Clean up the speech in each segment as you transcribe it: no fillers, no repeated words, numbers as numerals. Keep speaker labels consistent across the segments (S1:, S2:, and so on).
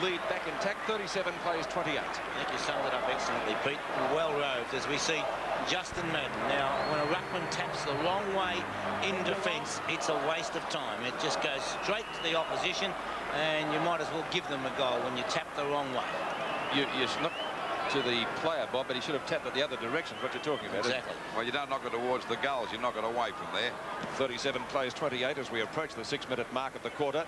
S1: lead back intact. 37 plays 28.
S2: I think you summed it up excellently, Pete. Well roved as we see Justin Madden. Now, when a ruckman taps the wrong way in defence, it's a waste of time. It just goes straight to the opposition, and you might as well give them a goal when you tap the wrong way.
S1: You're not to the player, Bob, but he should have tapped it the other direction. What you're talking about.
S2: Exactly.
S3: Well, you don't knock it towards the goals. You knock it away from there.
S1: 37 plays 28 as we approach the 6-minute mark of the quarter.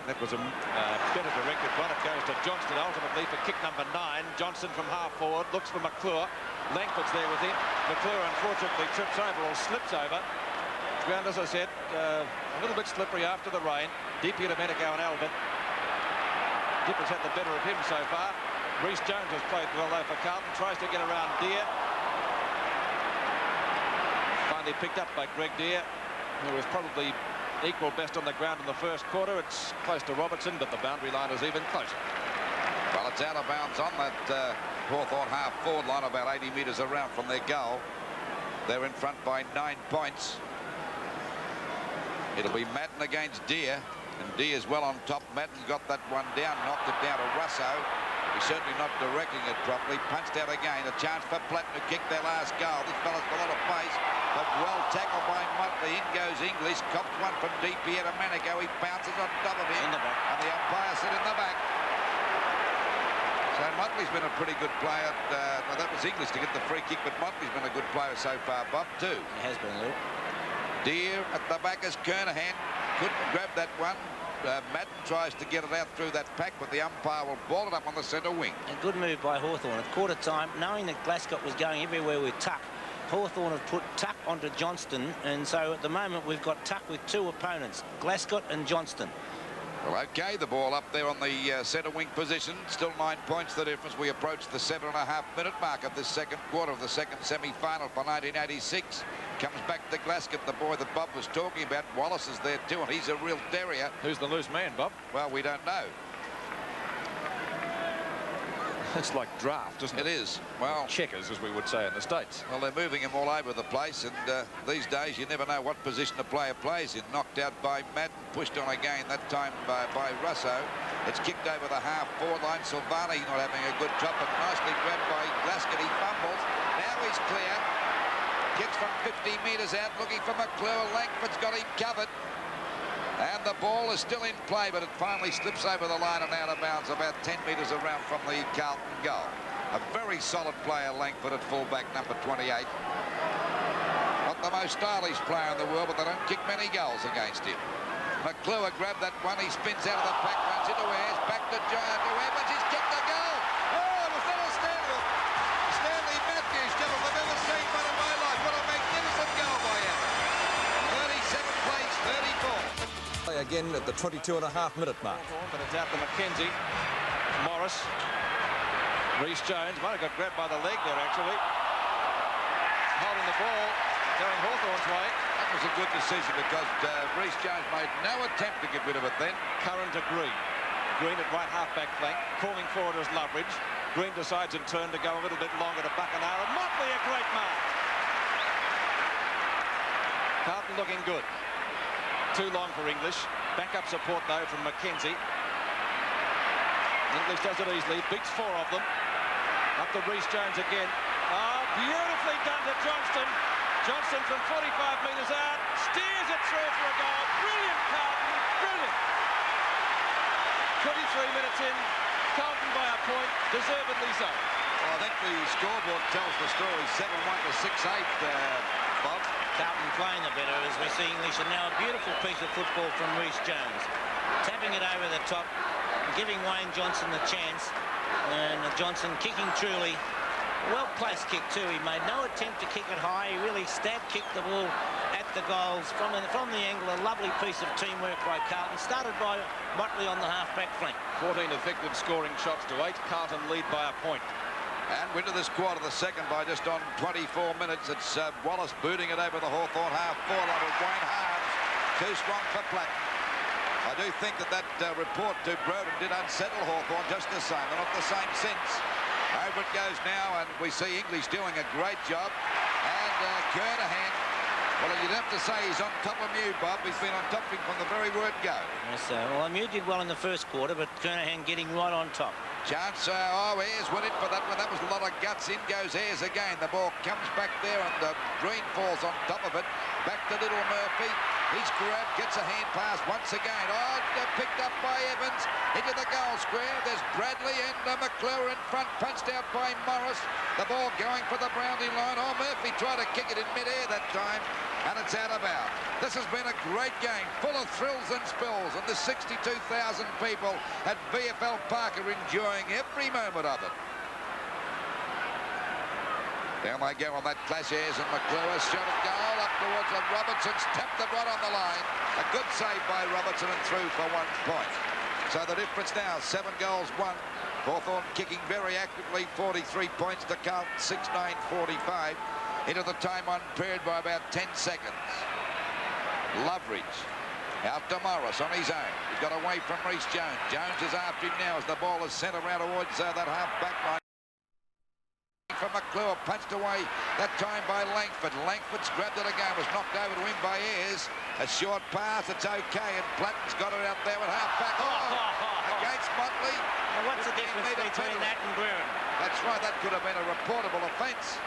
S1: That was a better directed one. It goes to Johnston ultimately for kick number 9. Johnson from half forward looks for McClure. Langford's there with him. McClure unfortunately trips over or slips over. Ground, as I said, a little bit slippery after the rain. Deep here to Meneco and Albert. Dipper's had the better of him so far. Rhys Jones has played well though for Carlton. Tries to get around Deere. Finally picked up by Greg Deere, who was probably equal best on the ground in the first quarter. It's close to Robertson, but the boundary line is even closer.
S3: Well, it's out of bounds on that Hawthorn half-forward line, about 80 metres around from their goal. They're in front by 9 points. It'll be Madden against Deere, and Deere's well on top. Madden got that one down, knocked it down to Russo. He's certainly not directing it properly. Punched out again. A chance for Platten to kick their last goal. This fella's got a lot of pace, but well tackled by Motley. In goes English. Cops one from deep here to Meneco. He bounces on top of him.
S2: In the back.
S3: And the umpire said in the back. So Motley's been a pretty good player. Well, that was English to get the free kick, but Motley's been a good player so far, Bob, too.
S2: It has been, Luke.
S3: Deere at the back is Kernahan. Couldn't grab that one. Madden tries to get it out through that pack, but the umpire will ball it up on the centre wing.
S2: A good move by Hawthorn at quarter time, knowing that Glasgow was going everywhere with Tuck. Hawthorn have put Tuck onto Johnston, and so at the moment we've got Tuck with 2 opponents, Glasgow and Johnston.
S3: Well, OK, the ball up there on the centre wing position. Still 9 points the difference. We approach the 7.5-minute mark of this second quarter of the second semi-final for 1986. Comes back to Glasgow, the boy that Bob was talking about. Wallace is there too, and he's a real terrier.
S1: Who's the loose man, Bob?
S3: Well, we don't know.
S1: It's like draft, isn't it?
S3: It is. Well,
S1: checkers, as we would say in the States.
S3: Well, they're moving him all over the place, and these days you never know what position a player plays in. Knocked out by Madden, pushed on again, that time by Russo. It's kicked over the half-forward line. Silvani not having a good job, but nicely grabbed by Glasgow. He fumbles. Now he's clear. Kicks from 50 metres out, looking for McClure. Langford's got him covered. And the ball is still in play, but it finally slips over the line and out of bounds about 10 metres around from the Carlton goal. A very solid player, Langford, at fullback, number 28. Not the most stylish player in the world, but they don't kick many goals against him. McClure grabbed that one. He spins out of the pack, runs into Ayres, back to Evans. He's kicked the goal. Oh, it was that a Stanley. Stanley Matthews, gentlemen, I've never seen one in my life. What a magnificent goal by Evans. 37 plays, 34.
S4: Again at the 22.5-minute mark.
S1: But it's out to McKenzie. Morris. Rhys Jones might have got grabbed by the leg there, actually. Holding the ball, going Hawthorn's way.
S3: That was a good decision because Rhys Jones made no attempt to get rid of it then.
S1: Curran to Green. Green at right half-back flank, calling forward as Loveridge. Green decides in turn to go a little bit longer to Buckenara. Motley, a great mark. Carlton looking good. Too long for English. Backup support, though, from McKenzie. English does it easily. Beats 4 of them. Up to Rhys Jones again. Oh, beautifully done to Johnston. Johnston from 45 metres out. Steers it through for a goal. Brilliant, Carlton. Brilliant. 23 minutes in. Carlton by a point. Deservedly so.
S3: Well, I think the scoreboard tells the story. 7-1 to 6-8, Bob.
S2: Carlton playing the better as we see English, and now a beautiful piece of football from Rhys Jones. Tapping it over the top, giving Wayne Johnson the chance, and Johnson kicking truly. Well-placed kick too. He made no attempt to kick it high. He really stab-kicked the ball at the goals from the angle. A lovely piece of teamwork by Carlton. Started by Motley on the half-back flank.
S1: 14 effective scoring shots to 8. Carlton lead by a point.
S3: And we're into this quarter, the second, by just on 24 minutes. It's Wallace booting it over the Hawthorn half-forward line with Wayne Harms. Too strong for Platten. I do think that report to Broden did unsettle Hawthorn just the same. They're not the same since. Over it goes now, and we see English doing a great job. And Kernahan Well, you'd have to say he's on top of Mew, Bob. He's been on top of him from the very word go.
S2: Yes, well, Mew did well in the first quarter, but Kernahan getting right on top.
S3: Chance, Ayres went in for that one. That was a lot of guts. In goes Ayres again. The ball comes back there, and Green falls on top of it. Back to Little Murphy. He's grabbed, gets a hand pass once again. Oh, picked up by Evans into the goal square. There's Bradley and McClure in front, punched out by Morris. The ball going for the Brownie line. Oh, Murphy tried to kick it in mid-air that time, and it's out of bounds. This has been a great game, full of thrills and spills, and the 62,000 people at VFL Park are enjoying every moment of it. Down they go on that clash. Ayres and McClure. Shot at goal up towards the Robertson's. Tapped it right on the line. A good save by Robertson and through for 1 point. So the difference now, 7 goals, 1. Hawthorn kicking very actively, 43 points to Carlton, 6-9-45. Into the time on period by about 10 seconds. Loveridge out to Morris on his own. He's got away from Reece Jones. Jones is after him now as the ball is sent around towards that half-back line. From McClure, punched away that time by Langford. Langford's grabbed it again, was knocked over to him by Ayres. A short pass, it's okay, and Platten's got it out there with half-back. Against Motley.
S2: Now, what's the difference between that and Brewer?
S3: That's right, that could have been a reportable offence.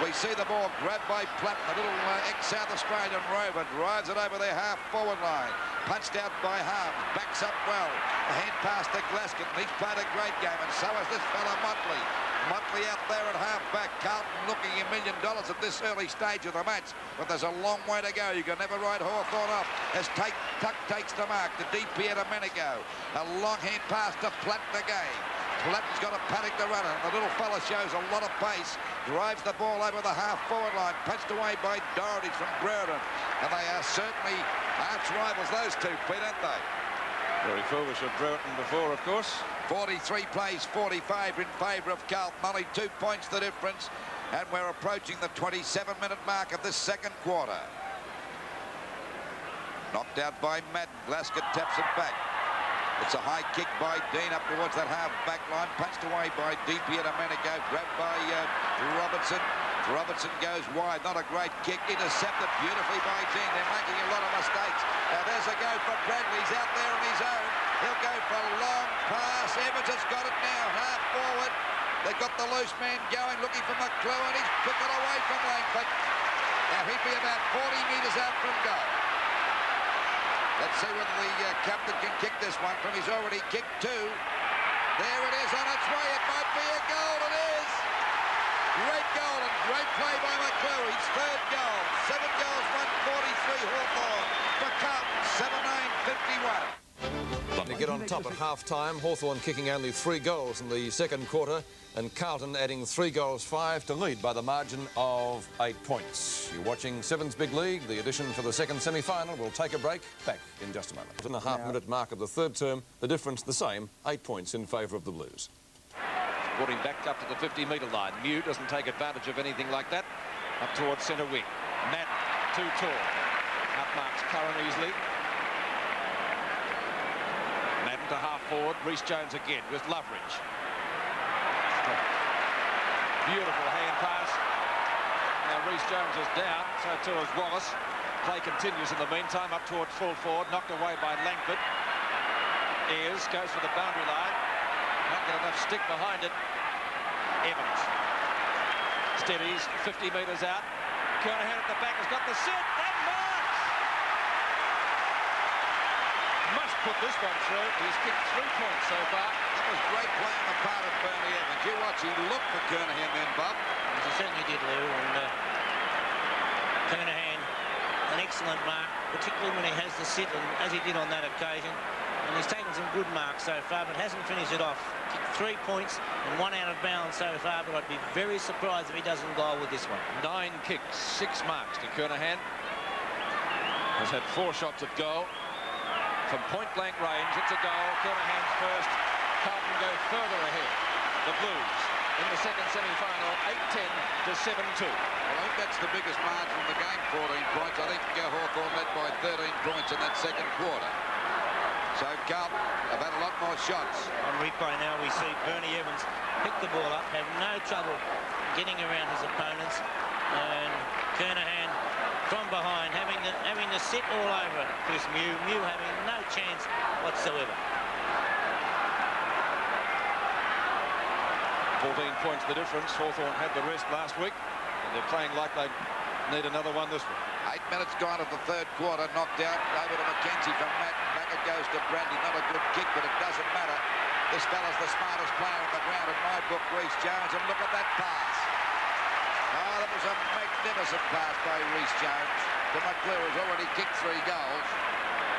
S3: We see the ball grabbed by Platten, the little ex-South Australian rover, drives it over their half-forward line. Punched out by Harms, backs up well. A hand pass to Glaskin. He's played a great game, and so has this fella Motley. Motley out there at half-back. Carlton looking $1 million at this early stage of the match, but there's a long way to go. You can never write Hawthorn off as Tuck takes the mark to DP Domenico. A long hand pass to Platten again. Platten's got a paddock to run it. The little fella shows a lot of pace. Drives the ball over the half-forward line. Punched away by Doherty from Brereton. And they are certainly arch rivals, those two, Pete, aren't they?
S1: Very foolish of Brereton before, of course.
S3: 43 plays, 45 in favour of Carlton. Only 2 points the difference. And we're approaching the 27-minute mark of this second quarter. Knocked out by Madden. Glasgow taps it back. It's a high kick by Dean up towards that half-back line. Punched away by DP Domenico. Grabbed by Robertson. Robertson goes wide. Not a great kick. Intercepted beautifully by Dean. They're making a lot of mistakes. Now there's a go for Bradley. He's out there on his own. He'll go for a long pass. Evans has got it now. Half forward. They've got the loose man going, looking for McClure, and he's took it away from Langford. Now he'd be about 40 metres out from goal. Let's see whether the captain can kick this one from. He's already kicked 2. There it is on its way. It might be a goal. It is. Great goal and great play by McClure. His 3rd goal. 7 goals, 143 Hawthorn for Carlton. 7-9-51.
S4: To get on top at half-time, Hawthorn kicking only 3 goals in the second quarter, and Carlton adding 3 goals, 5 to lead by the margin of 8 points. You're watching Sevens Big League, the edition for the second semi-final. We'll take a break. Back in just a moment. In the half-minute mark of the third term, the difference the same, 8 points in favour of the Blues.
S1: Brought him back up to the 50-metre line. Mew doesn't take advantage of anything like that. Up towards centre wing. Madden, too tall. Outmarks Curran easily. Madden to half-forward. Reece Jones again with Loveridge. Beautiful hand pass. Now Reece Jones is down, so too is Wallace. Play continues in the meantime, up towards full forward, knocked away by Langford. Ayres goes for the boundary line. Not got enough stick behind it. Evans steadies, 50 metres out. Kernahan at the back has got the set and marks. Must put this one through. He's kicked 3 points so far.
S3: That was great play on the part of Bernie Evans. You watch, he looked for Kernahan then, Bob.
S2: He certainly did, Lou, and Kernahan, an excellent mark, particularly when he has the sit, and as he did on that occasion. And he's taken some good marks so far, but hasn't finished it off. Kicked 3 points and 1 out of bounds so far, but I'd be very surprised if he doesn't goal with this one. 9
S1: kicks, 6 marks to Kernahan. Has had 4 shots at goal. From point-blank range, it's a goal. Kernahan's first. Carlton go further ahead. The Blues in the second semi-final, 8-10 to 7-2.
S3: Well, I think that's the biggest margin of the game, 14 points. I think Hawthorn led by 13 points in that second quarter. So Carlton have had a lot more shots.
S2: On replay now, we see Bernie Evans pick the ball up, have no trouble getting around his opponents. And Kernahan from behind, having to sit all over Chris Mew. Mew having no chance whatsoever.
S1: 14 points the difference. Hawthorn had the rest last week, and they're playing like they need another one this week.
S3: 8 minutes gone of the third quarter. Knocked out over to McKenzie from Matt. Back it goes to Brandy. Not a good kick, but it doesn't matter. This fella's the smartest player on the ground in my book, Reece Jones, and look at that pass. Oh, that was a magnificent pass by Reece Jones to McClure, who's already kicked 3 goals.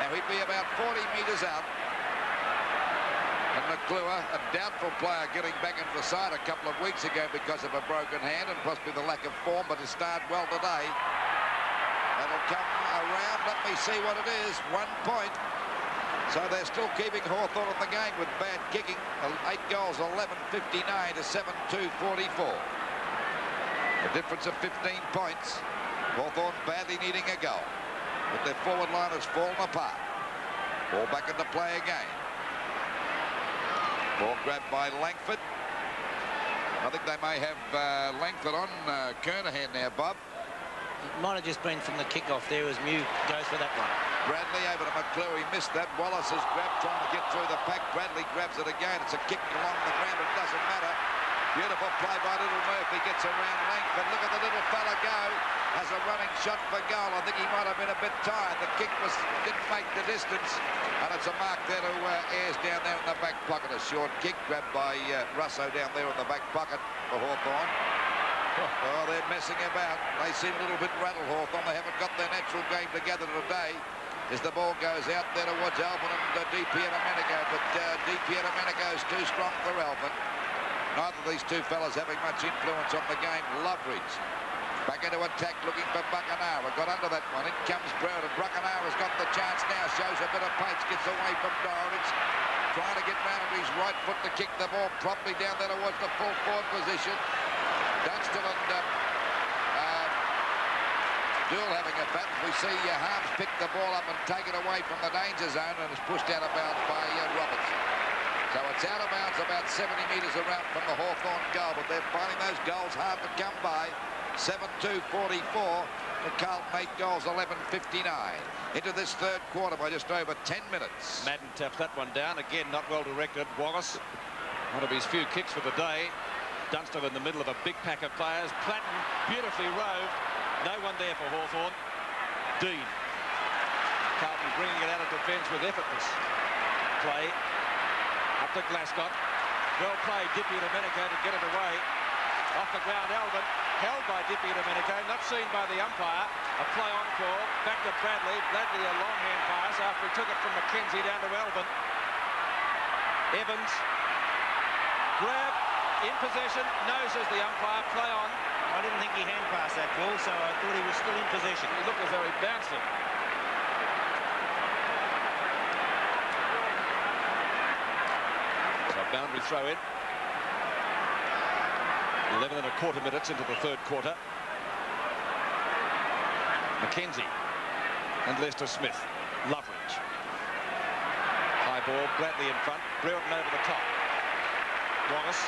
S3: Now he'd be about 40 metres out. And McClure, a doubtful player, getting back into the side a couple of weeks ago because of a broken hand and possibly the lack of form, but has started well today. That'll come around. Let me see what it is. 1 point. So they're still keeping Hawthorn in the game with bad kicking. 8 goals, 11-59 to 7-2-44. A difference of 15 points. Hawthorn badly needing a goal. But their forward line has fallen apart. Ball back into play again. Ball grabbed by Langford. I think they may have Langford on Kernahan now, Bob.
S2: It might have just been from the kick-off there as Mew goes for that one.
S3: Bradley over to McClure. He missed that. Wallace has grabbed, trying to get through the pack. Bradley grabs it again. It's a kick along the ground. It doesn't matter. Beautiful play by Little Murphy. Gets around Langford. Look at the little fella go. Has a running shot for goal. I think he might have been a bit tired. The kick didn't make the distance. And it's a mark there to Ayres down there in the back pocket. A short kick grabbed by Russo down there in the back pocket for Hawthorn. Oh, they're messing about. They seem a little bit rattled, Hawthorn. They haven't got their natural game together today. As the ball goes out there towards Alvin and Di Pierdomenico, but Di Pierdomenico's too strong for Alvin. Neither of these two fellas having much influence on the game. Loveridge back into attack, looking for Buckenara. Got under that one. In comes Brereton. Buckenara's got the chance now. Shows a bit of pace. Gets away from Dorridge. Trying to get round with his right foot to kick the ball properly down there towards the full forward position. Dunstan and Dool having a bat. We see Harms pick the ball up and take it away from the danger zone, and it's pushed out of bounds by Robertson. So it's out of bounds about 70 metres around from the Hawthorn goal, but they're finding those goals hard to come by. 7-2-44. The Carlton 8 goals, 11-59. Into this third quarter by just over 10 minutes.
S1: Madden taps that one down. Again, not well directed. Wallace, one of his few kicks for the day. Dunstan in the middle of a big pack of players. Platten beautifully roved. No one there for Hawthorn. Dean. Carlton bringing it out of defence with effortless play. Up to Glascott. Well played, Di Pierdomenico to get it away. Off the ground, Alvin. Held by Di Pierdomenico. Not seen by the umpire. A play on call. Back to Bradley. Bradley a long hand pass after he took it from McKenzie down to Alvin. Evans. Grab. In possession. No, says the umpire. Play on.
S2: I didn't think he hand passed that ball, so I thought he was still in possession.
S1: He looked as though he bounced it. So boundary throw in. 11.25 minutes into the third quarter. McKenzie and Lester Smith. Loveridge. High ball. Bradley in front. Brereton over the top. Wallace.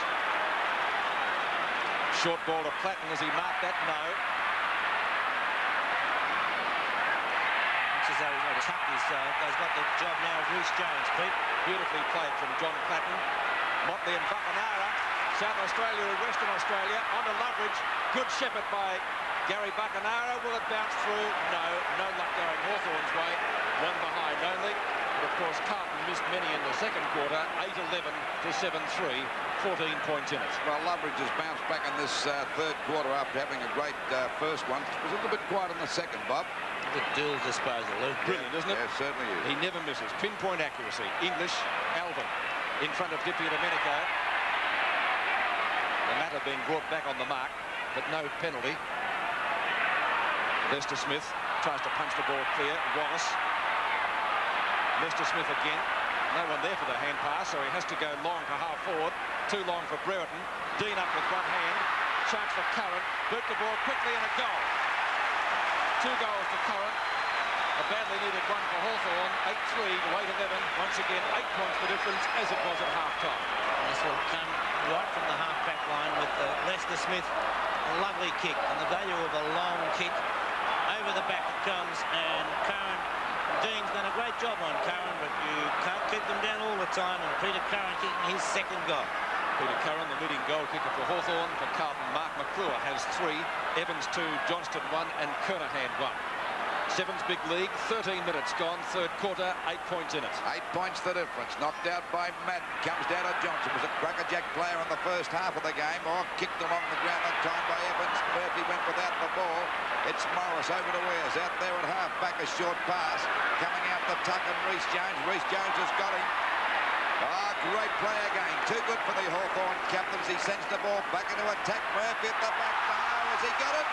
S1: Short ball to Platten as he marked that. No.
S2: Looks as though he's going to tuck his. He's got the job now of Reece Jones, Pete.
S1: Beautifully played from John Platten. Motley and Buckenara. South Australia and Western Australia. On to Loveridge. Good shepherd by Gary Buckenara. Will it bounce through? No. No luck going Hawthorn's way. One behind only. But of course, Carlton missed many in the second quarter. 8-11 to 7-3. 14 points in it.
S3: Well, Loveridge has bounced back in this third quarter after having a great first one. It was a little bit quiet in the second, Bob.
S2: The dual disposal, Lou.
S1: Brilliant, isn't it?
S3: Yeah, certainly is.
S1: He never misses. Pinpoint accuracy. English, Alvin in front of Di Pierdomenico. The matter being brought back on the mark, but no penalty. Lester Smith tries to punch the ball clear. Wallace. Lester Smith again. No one there for the hand pass, so he has to go long for half forward. Too long for Brereton. Dean up with one hand. Chance for Curran. Boot the ball quickly and a goal. 2 goals to Curran. A badly needed one for Hawthorn. 8-3 to 8-11. Once again, 8 points the difference as it was at half-time.
S2: That's will come right from the half-back line with Lester Smith. A lovely kick, and the value of a long kick. Over the back it comes, and Curran, Dean's done a great job on Curran, but you can't keep them down all the time, and Peter Curran kicking his second goal.
S1: Peter Curran, the leading goal kicker for Hawthorn. For Carlton, Mark McClure has 3, Evans 2, Johnston 1, and Kernahan 1. Sevens big league, 13 minutes gone, third quarter, 8 points in it.
S3: 8 points the difference. Knocked out by Madden. Comes down to Johnson. Was a crackerjack player in the first half of the game. Kicked along the ground that time by Evans. Murphy went without the ball. It's Morris over to Ayres. Out there at half back, a short pass. Coming out the tuck and Reece Jones. Reece Jones has got him. Great play again. Too good for the Hawthorn captains. He sends the ball back into attack. Murphy at the back. No, has he got it?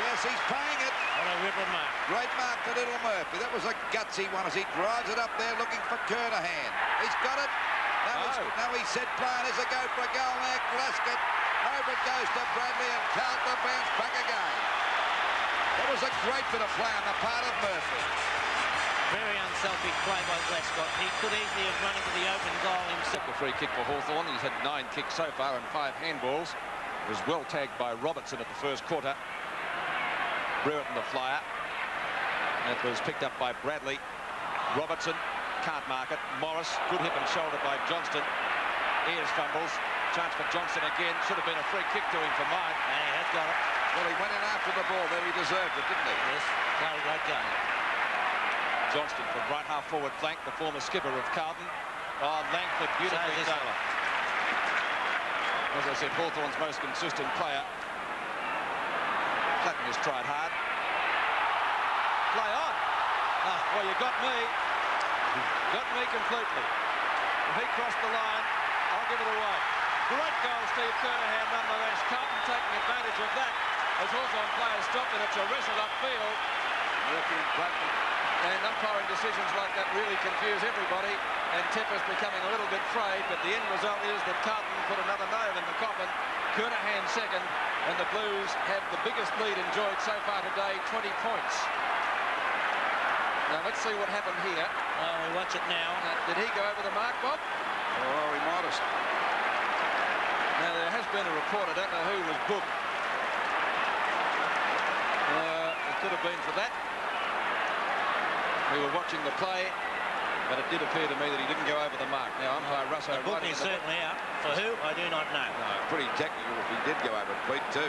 S3: Yes, he's paying it.
S2: What a ripper mark.
S3: Great mark to little Murphy. That was a gutsy one as he drives it up there looking for Kernahan. He's got it. Now he said plan is a go for a goal there. Glasgow. Over it goes to Bradley, and Carlton bounce back again. That was a great bit of play on the part of Murphy.
S2: Very unselfish play by Glasgow. He could easily have run into the open goal himself.
S1: The free kick for Hawthorn. He's had 9 kicks so far and 5 handballs. Was well tagged by Robertson at the first quarter. Brereton the flyer. It was picked up by Bradley. Robertson can't mark it. Morris, good hip and shoulder by Johnston. Ayres fumbles. Chance for Johnston again. Should have been a free kick to him for mine.
S2: And he has got it.
S3: Well, he went in after the ball there. He deserved it, didn't he?
S2: Yes, played a great game.
S1: Johnston from right half forward flank, the former skipper of Carlton. Langford beautifully
S2: So
S1: done. As I said, Hawthorn's most consistent player. Platten has tried hard. Play on. Well, you got me. Got me completely. If he crossed the line, I'll give it away. Great goal, Steve Kernahan, nonetheless. Carlton taking advantage of that as Hawthorn players stopped, and it's a wrestle upfield. And umpiring decisions like that really confuse everybody, and Tepper's becoming a little bit frayed, but the end result is that Carlton put another nail in the coffin. Kernahan second, and the Blues have the biggest lead enjoyed so far today, 20 points. Now let's see what happened here.
S2: We watch it now.
S1: Did he go over the mark, Bob?
S3: Oh, he might have.
S1: Now there has been a report, I don't know who was booked. It could have been for that. We were watching the play, but it did appear to me that he didn't go over the mark. Now umpire Russo.
S2: The book is certainly out. For who, I do not know.
S3: No, pretty technical if he did go over it, Pete, too.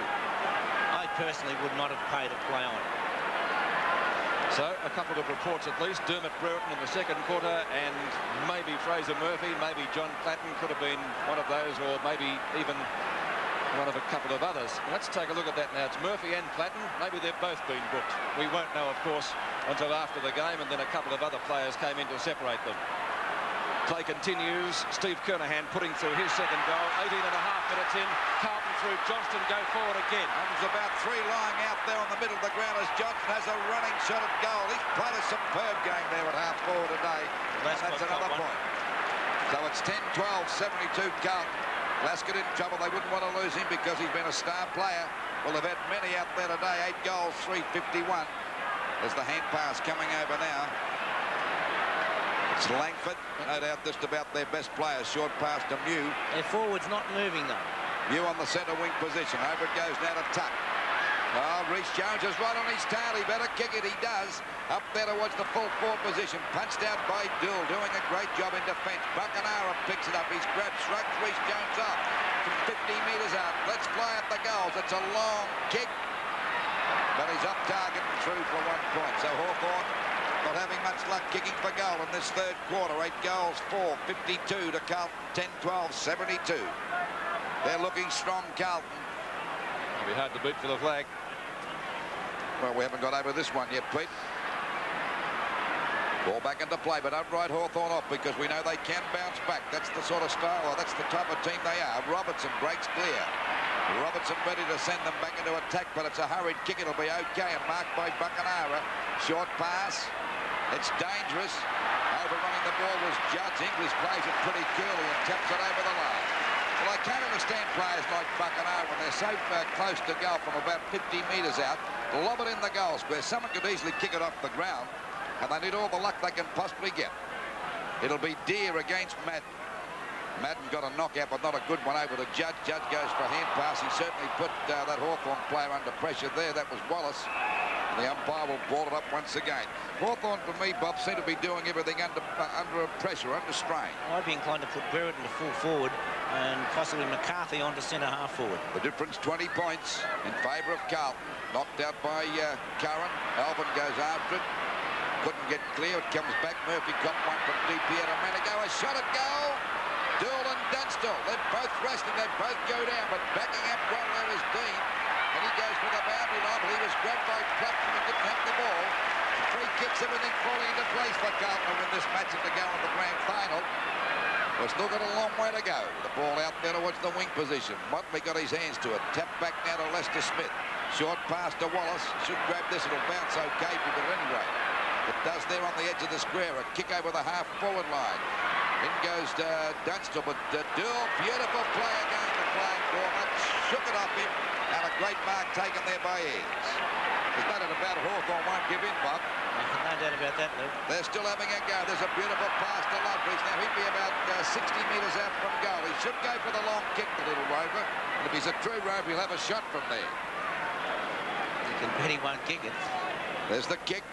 S2: I personally would not have paid a play on.
S1: So a couple of reports at least. Dermot Brereton in the second quarter, and maybe Fraser Murphy, maybe John Platten could have been one of those, or maybe even one of a couple of others. Let's take a look at that now. It's Murphy and Platten. Maybe they've both been booked. We won't know, of course, until after the game, and then a couple of other players came in to separate them. Play continues. Steve Kernahan putting through his second goal. 18 and a half minutes in. Carlton through. Johnston go forward again.
S3: There's about 3 lying out there on the middle of the ground as Johnson has a running shot at goal. He's played a superb game there at half forward today. That's another point. So it's 10-12, 72 Carlton. Glasgow in trouble. They wouldn't want to lose him because he's been a star player. Well, they've had many out there today. 8 goals, 351. There's the hand pass coming over now. It's Langford, no doubt just about their best player. Short pass to Mew.
S2: Their forward's not moving, though.
S3: Mew on the centre wing position. Over it goes now to Tuck. Reece Jones is right on his tail. He better kick it. He does. Up there towards the full forward position. Punched out by Dill, doing a great job in defence. Buckenara picks it up. He's grabbed, shrugs Reece Jones off from 50 metres out. Let's fly at the goals. It's a long kick. But he's off target and through for 1 point. So Hawthorn not having much luck kicking for goal in this third quarter. 8 goals, 4, 52 to Carlton, 10-12, 72. They're looking strong, Carlton.
S1: It'll be hard to beat for the flag.
S3: Well, we haven't got over this one yet, Pete. Ball back into play, but don't write Hawthorn off because we know they can bounce back. That's the sort of style, or that's the type of team they are. Robertson breaks clear. Robertson ready to send them back into attack, but it's a hurried kick. It'll be okay, and marked by Buckenara. Short pass. It's dangerous. Overrunning the ball was Judge. English plays it pretty coolly and taps it over the line. Well, I can't understand players like Buckenara when they're so close to goal from about 50 metres out. Lob it in the goal square. Someone could easily kick it off the ground, and they need all the luck they can possibly get. It'll be Deere against Madden. Madden got a knockout, but not a good one over the Judge. Judge goes for a hand pass. He certainly put that Hawthorn player under pressure there. That was Wallace. The umpire will ball it up once again. Hawthorn, for me, Bob, seem to be doing everything under pressure, under strain.
S2: I'd be inclined to put Brereton to full forward and possibly McCarthy onto centre-half forward.
S3: The difference, 20 points in favour of Carlton. Knocked out by Curran. Alvin goes after it. Couldn't get clear. It comes back. Murphy got one from DP a minute ago. A shot at goal. Dool and Dunstall. They're both resting. They both go down. But backing up well there is Dean. And he goes for the boundary line. But he was grabbed by Clapton and didn't have the ball. Free kicks, everything falling into place for Carlton to win this match and to go on the grand final. We've still got a long way to go. The ball out there towards the wing position. Motley got his hands to it. Tap back now to Lester Smith. Short pass to Wallace. Should grab this. It'll bounce okay, but at any rate, it does there on the edge of the square. A kick over the half-forward line. In goes Dunstall, but Dool, beautiful play again. The flying Gorman shook it off him, and a great mark taken there by Ayres. There's no doubt about Hawthorn won't give in, Bob.
S2: No doubt about that, Luke.
S3: They're still having a go. There's a beautiful pass to Loveridge. Now, he'd be about 60 metres out from goal. He should go for the long kick, the little rover. And if he's a true rover, he'll have a shot from there.
S2: You can bet he won't kick it.
S3: There's the kick.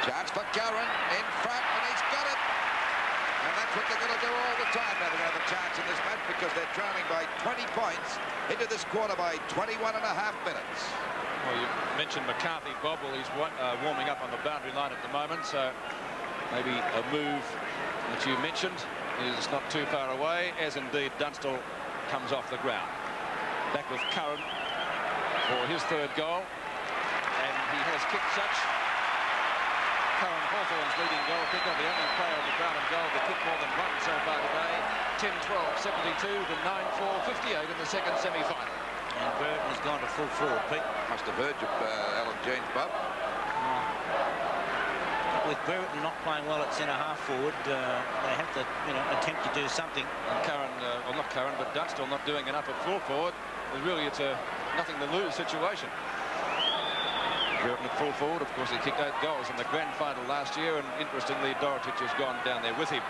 S3: Chance for Curran in front, and he's got it. And that's what they're going to do all the time now. They're going to have a chance in this match because they're trailing by 20 points into this quarter by 21 and a half minutes.
S1: Well, you mentioned McCarthy, Bob. Well, he's warming up on the boundary line at the moment, so maybe a move that you mentioned is not too far away, as indeed Dunstall comes off the ground. Back with Curran for his third goal, and he has kicked such. Curran, Hawthorn's leading goal kicker, the only player on the ground and goal to kick more than one so far today. 10-12, 72 to 9-4, 58 in the second semi-final.
S2: And Brereton has gone to full forward, Pete.
S3: Must have heard you, Alan James, Bob.
S2: With Brereton not playing well at centre-half forward, they have to, attempt to do something.
S1: And Curran, well, not Curran, but Dunstall not doing enough at full forward. Really, it's a nothing to lose situation. Brereton at full forward, of course, he kicked 8 goals in the grand final last year, and interestingly, Dorotich has gone down there with him.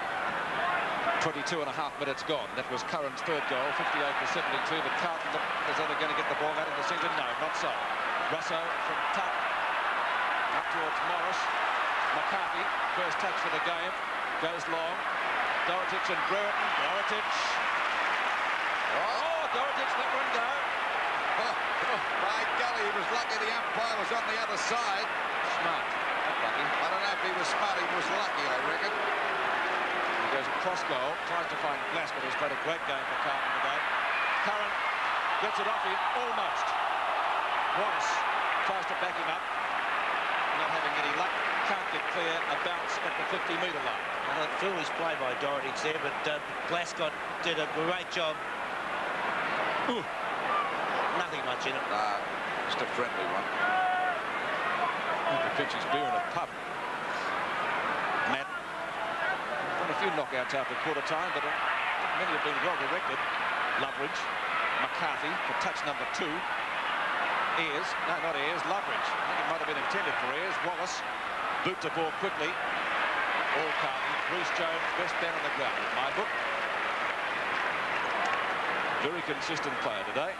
S1: 22 and a half minutes gone. That was Curran's third goal, 58 to 72, but Carlton is either going to get the ball out of the centre. No, not so. Russo from Tuck up towards Morris. McCarthy, first touch for the game, goes long. Dorotich and Brereton. Dorotich. Oh, Dorotich let one go.
S3: By golly, he was lucky the umpire was on the other side.
S1: Smart. Not lucky.
S3: I don't know if he was smart, he was lucky, I reckon.
S1: He goes across goal, tries to find Glasgow, who's played a great game for Carlton today. Curran gets it off him, almost. Wallace tries to back him up. Not having any luck. Can't get clear. A bounce at the 50-metre line.
S2: Well, a foolish play by Dorotich there, but Glasgow did a great job. Ooh. Nothing much in it.
S3: Just a friendly one.
S1: You could pinch his beer in a pub. Matt. Done a few knockouts after quarter time, but many have been well directed. Loveridge. McCarthy for touch number 2. Ayres. No, not Ayres. Loveridge. I think it might have been intended for Ayres. Wallace. Boot the ball quickly. All Carlton. Bruce Jones, best man on the ground in my book. Very consistent player today.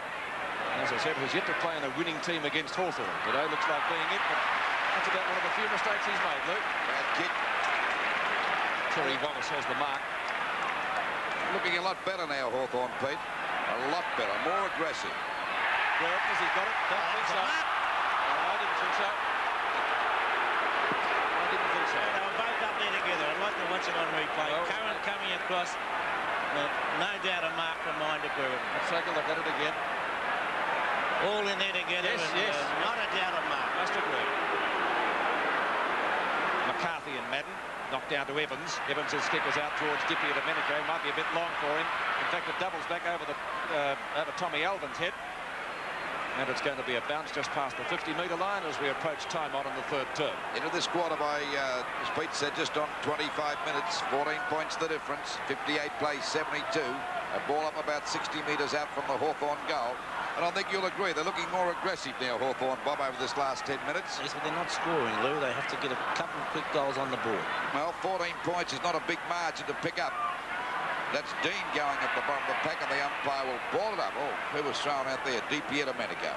S1: As I said, has yet to play on a winning team against Hawthorn. Today looks like being it, but that's about one of the few mistakes he's made, Luke.
S3: Bad kick.
S1: Terry Wallace has the mark.
S3: Looking a lot better now, Hawthorn, Pete. A lot better, more aggressive.
S1: Brereton, has he got it? Don't think so. I didn't think so. I didn't think so.
S2: They were both up there together. I'd like to watch it on replay.
S1: Well,
S2: Curran coming across. No doubt a mark from mine to Brereton.
S1: Let's take a look at it again.
S2: All in there together.
S1: Yes,
S2: and,
S1: yes.
S2: Not a doubt a mark.
S1: Must agree. McCarthy and Madden knocked down to Evans. Evans's kick was out towards Dippy at Domenico. Might be a bit long for him. In fact, it doubles back over Tommy Alvin's head. And it's going to be a bounce just past the 50-metre line as we approach time on in the third term.
S3: Into this quarter by, as Pete said, just on 25 minutes. 14 points the difference. 58 plays 72. A ball up about 60 metres out from the Hawthorn goal. And I think you'll agree, they're looking more aggressive now, Hawthorn, Bob, over this last 10 minutes.
S2: Yes, but they're not scoring, Lou. They have to get a couple of quick goals on the board.
S3: Well, 14 points is not a big margin to pick up. That's Dean going at the bottom of the pack, and the umpire will ball it up. Oh, who was thrown out there? DiPietro Manico.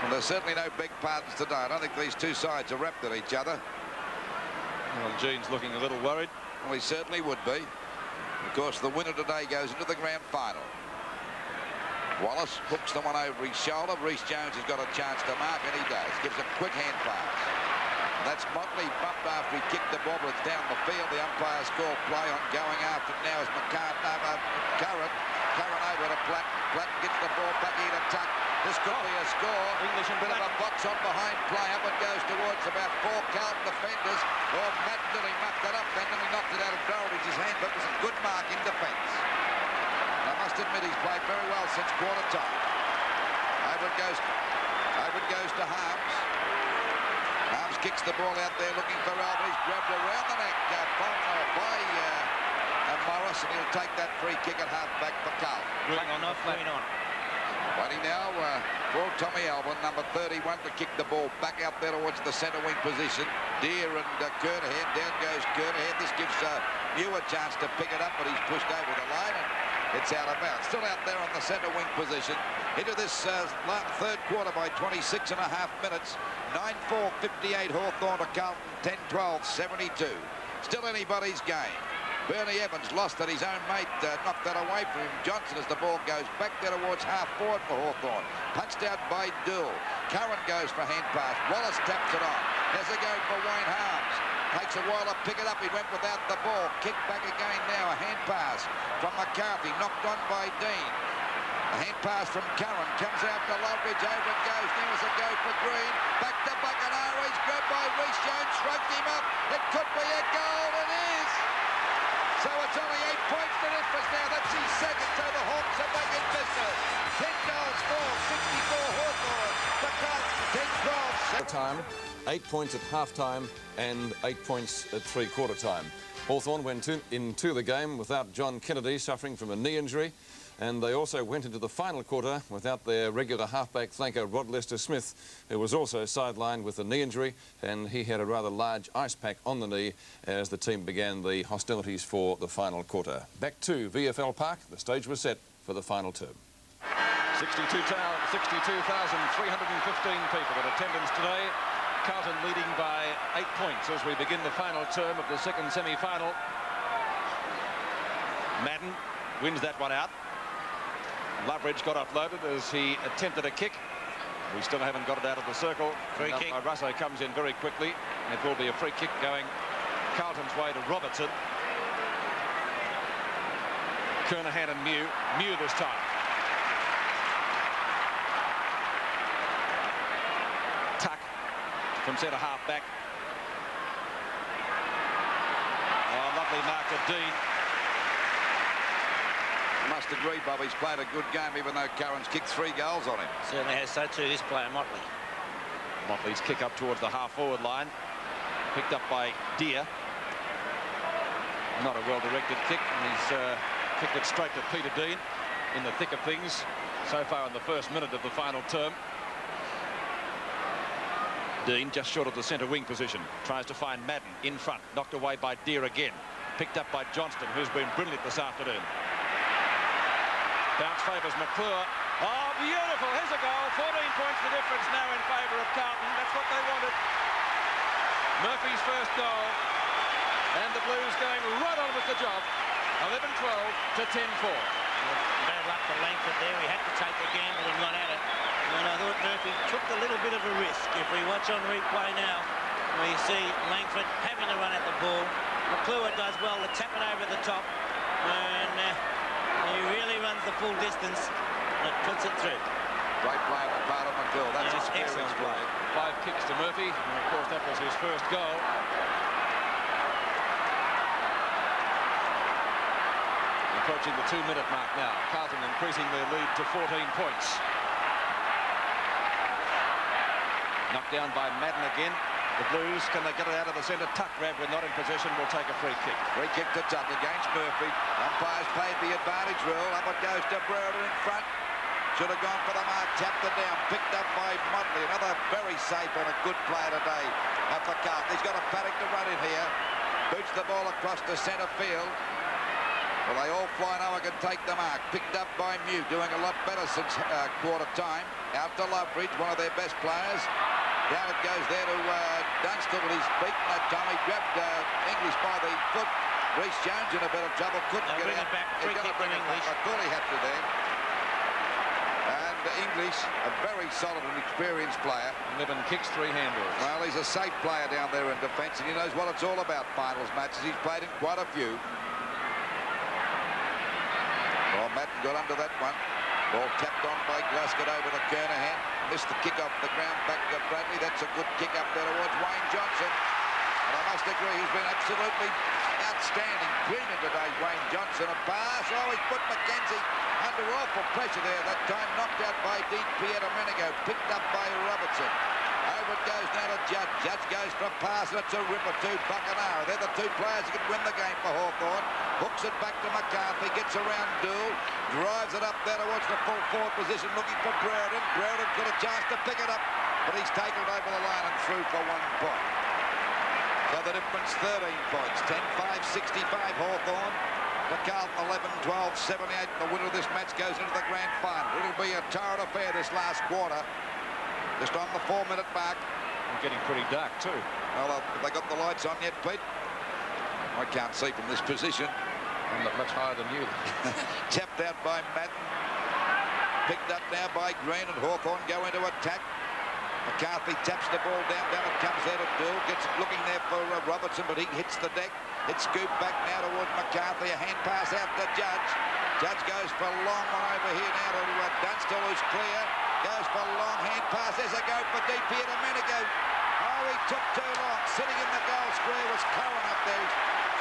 S3: Well, there's certainly no big pardons today. I don't think these two sides are wrapped at each other.
S1: Well, Gene's looking a little worried.
S3: Well, he certainly would be. Of course, the winner today goes into the grand final. Wallace hooks the one over his shoulder. Reece Jones has got a chance to mark, and he does. Gives a quick hand pass. That's Motley bumped after he kicked the ball. It's down the field. The umpires call play on. Going after it now is Curran. Curran over to Platten. Platten gets the ball back here to Tuck. This could be a score.
S1: English and
S3: bit of a box on behind play. Up it goes towards about 4 Carlton defenders. Oh, Matt nearly mucked it up. Then nearly knocked it out of Doherty's hand, but it was a good mark in defence. I must admit he's played very well since quarter time. Over it goes to Harms. Harms kicks the ball out there looking for Albert. He's grabbed around the neck by Morris, and he'll take that free kick at half-back for Carlton.
S2: Green on.
S3: Waiting now for Tommy Alvin, number 31, to kick the ball back out there towards the centre wing position. Deere and Kernahan. Down goes Kernahan. This gives Mew a chance to pick it up, but he's pushed over the line, and it's out of bounds. Still out there on the centre wing position. Into this third quarter by 26 and a half minutes. 9-4, 58 Hawthorn to Carlton, 10-12, 72. Still anybody's game. Bernie Evans lost at his own mate, knocked that away from him. Johnson as the ball goes back there towards half forward for Hawthorn. Punched out by Dool. Curran goes for hand pass. Wallace taps it on. There's a go for Wayne Harms. Takes a while to pick it up. He went without the ball. Kick back again now. A hand pass from McCarthy. Knocked on by Dean. A hand pass from Curran. Comes out to Loveridge. Over it goes. Now is a go for Green. Back to Buckenara. He's grabbed by Reece Jones. Shrugged him up. It could be a goal. It is. So it's only 8 points to difference now. That's his second. So the Hawks are back in business. 10 goals for 64 Hawthorn. The Carlton 10-12.
S4: Time, 8 points at half-time and 8 points at three-quarter time. Hawthorn went into the game without John Kennedy suffering from a knee injury, and they also went into the final quarter without their regular halfback flanker Rod Lester-Smith, who was also sidelined with a knee injury, and he had a rather large ice pack on the knee as the team began the hostilities for the final quarter. Back to VFL Park, the stage was set for the final term.
S1: 62,315 people in attendance today. Carlton leading by 8 points as we begin the final term of the second semi-final. Madden wins that one out. Loveridge got offloaded as he attempted a kick. We still haven't got it out of the circle.
S2: Free kick.
S1: Russo comes in very quickly. It will be a free kick going Carlton's way to Robertson. Kernahan and Mew. Mew this time. Tuck from centre half back. Oh, lovely mark of Dean.
S3: Must agree, Bob, he's played a good game, even though Curran's kicked 3 goals on him.
S2: Certainly has. So too this player, Motley.
S1: Motley's kick up towards the half-forward line. Picked up by Deere. Not a well-directed kick, and he's kicked it straight to Peter Dean in the thick of things so far in the first minute of the final term. Dean just short of the centre wing position. Tries to find Madden in front. Knocked away by Deere again. Picked up by Johnston, who's been brilliant this afternoon. Bounce favours McClure. Oh, beautiful. Here's a goal. 14 points the difference now in favour of Carlton. That's what they wanted. Murphy's first goal. And the Blues going right on with the job. 11-12 to 10-4.
S2: Bad luck for Langford there. He had to take the gamble and run at it. And I thought Murphy took a little bit of a risk. If we watch on replay now, we see Langford having to run at the ball. McClure does well to tap it over the top. And he really runs the full distance and it puts it through.
S3: Great play on the part of McClure. That's
S1: Excellent play. 5 kicks to Murphy, and of course that was his first goal. Approaching the 2-minute mark now. Carlton increasing their lead to 14 points. Knocked down by Madden again. The Blues, can they get it out of the centre? Tuck grab, we're not in possession, will take a free kick.
S3: Free kick to Tuck against Murphy. Umpires played the advantage rule. Up it goes to Brewer in front. Should have gone for the mark, tapped it down, picked up by Motley. Another very safe and a good player today for Carlton. He's got a paddock to run in here. Boots the ball across to centre field. Well, they all fly now and can take the mark. Picked up by Mew, doing a lot better since quarter time. Out to Loveridge, one of their best players. Down it goes there to Dunstall, but he's beaten that time. He grabbed English by the foot. Reece Jones in a bit of trouble, couldn't get out. He's going to bring it back. I thought he had to there. And English, a very solid and experienced player.
S1: 11 kicks, 3 handballs.
S3: Well, he's a safe player down there in defence, and he knows what it's all about, finals matches. He's played in quite a few. Well, Madden got under that one. Ball tapped on by Glasgow over to Kernahan. Missed the kick off the ground, back to Bradley. That's a good kick up there towards Wayne Johnson. And I must agree, he's been absolutely outstanding. Brilliant today, Wayne Johnson. A pass. Oh, he's put Mackenzie under awful pressure there. That time knocked out by Dean Pierre a minute ago. Picked up by Robertson. Over it goes now to Judge. Judge goes for a pass, and it's a ripper to Buckenara. They're the two players who could win the game for Hawthorn. Hooks it back to McCarthy, gets around Dool, drives it up there towards the full forward position, looking for Brereton. Brereton got a chance to pick it up, but he's taken over the line and through for 1 point. So the difference 13 points. 10-5, 65 Hawthorn. The Carlton 11-12, 78. The winner of this match goes into the grand final. It'll be a torrid affair this last quarter. Just on the 4-minute mark.
S1: And getting pretty dark too.
S3: Well, have they got the lights on yet, Pete? I can't see from this position.
S1: I'm not much higher than you.
S3: Tapped out by Madden. Picked up now by Green, and Hawthorn go into attack. McCarthy taps the ball down. Down it comes out of Dool. Gets looking there for Robertson, but he hits the deck. It's scooped back now towards McCarthy. A hand pass out to Judge. Judge goes for a long one over here now to Dunstall, who's clear. Goes for a long hand pass. There's a go for DP a minute ago. Oh, he took too long. Sitting in the goal square was Cohen up there.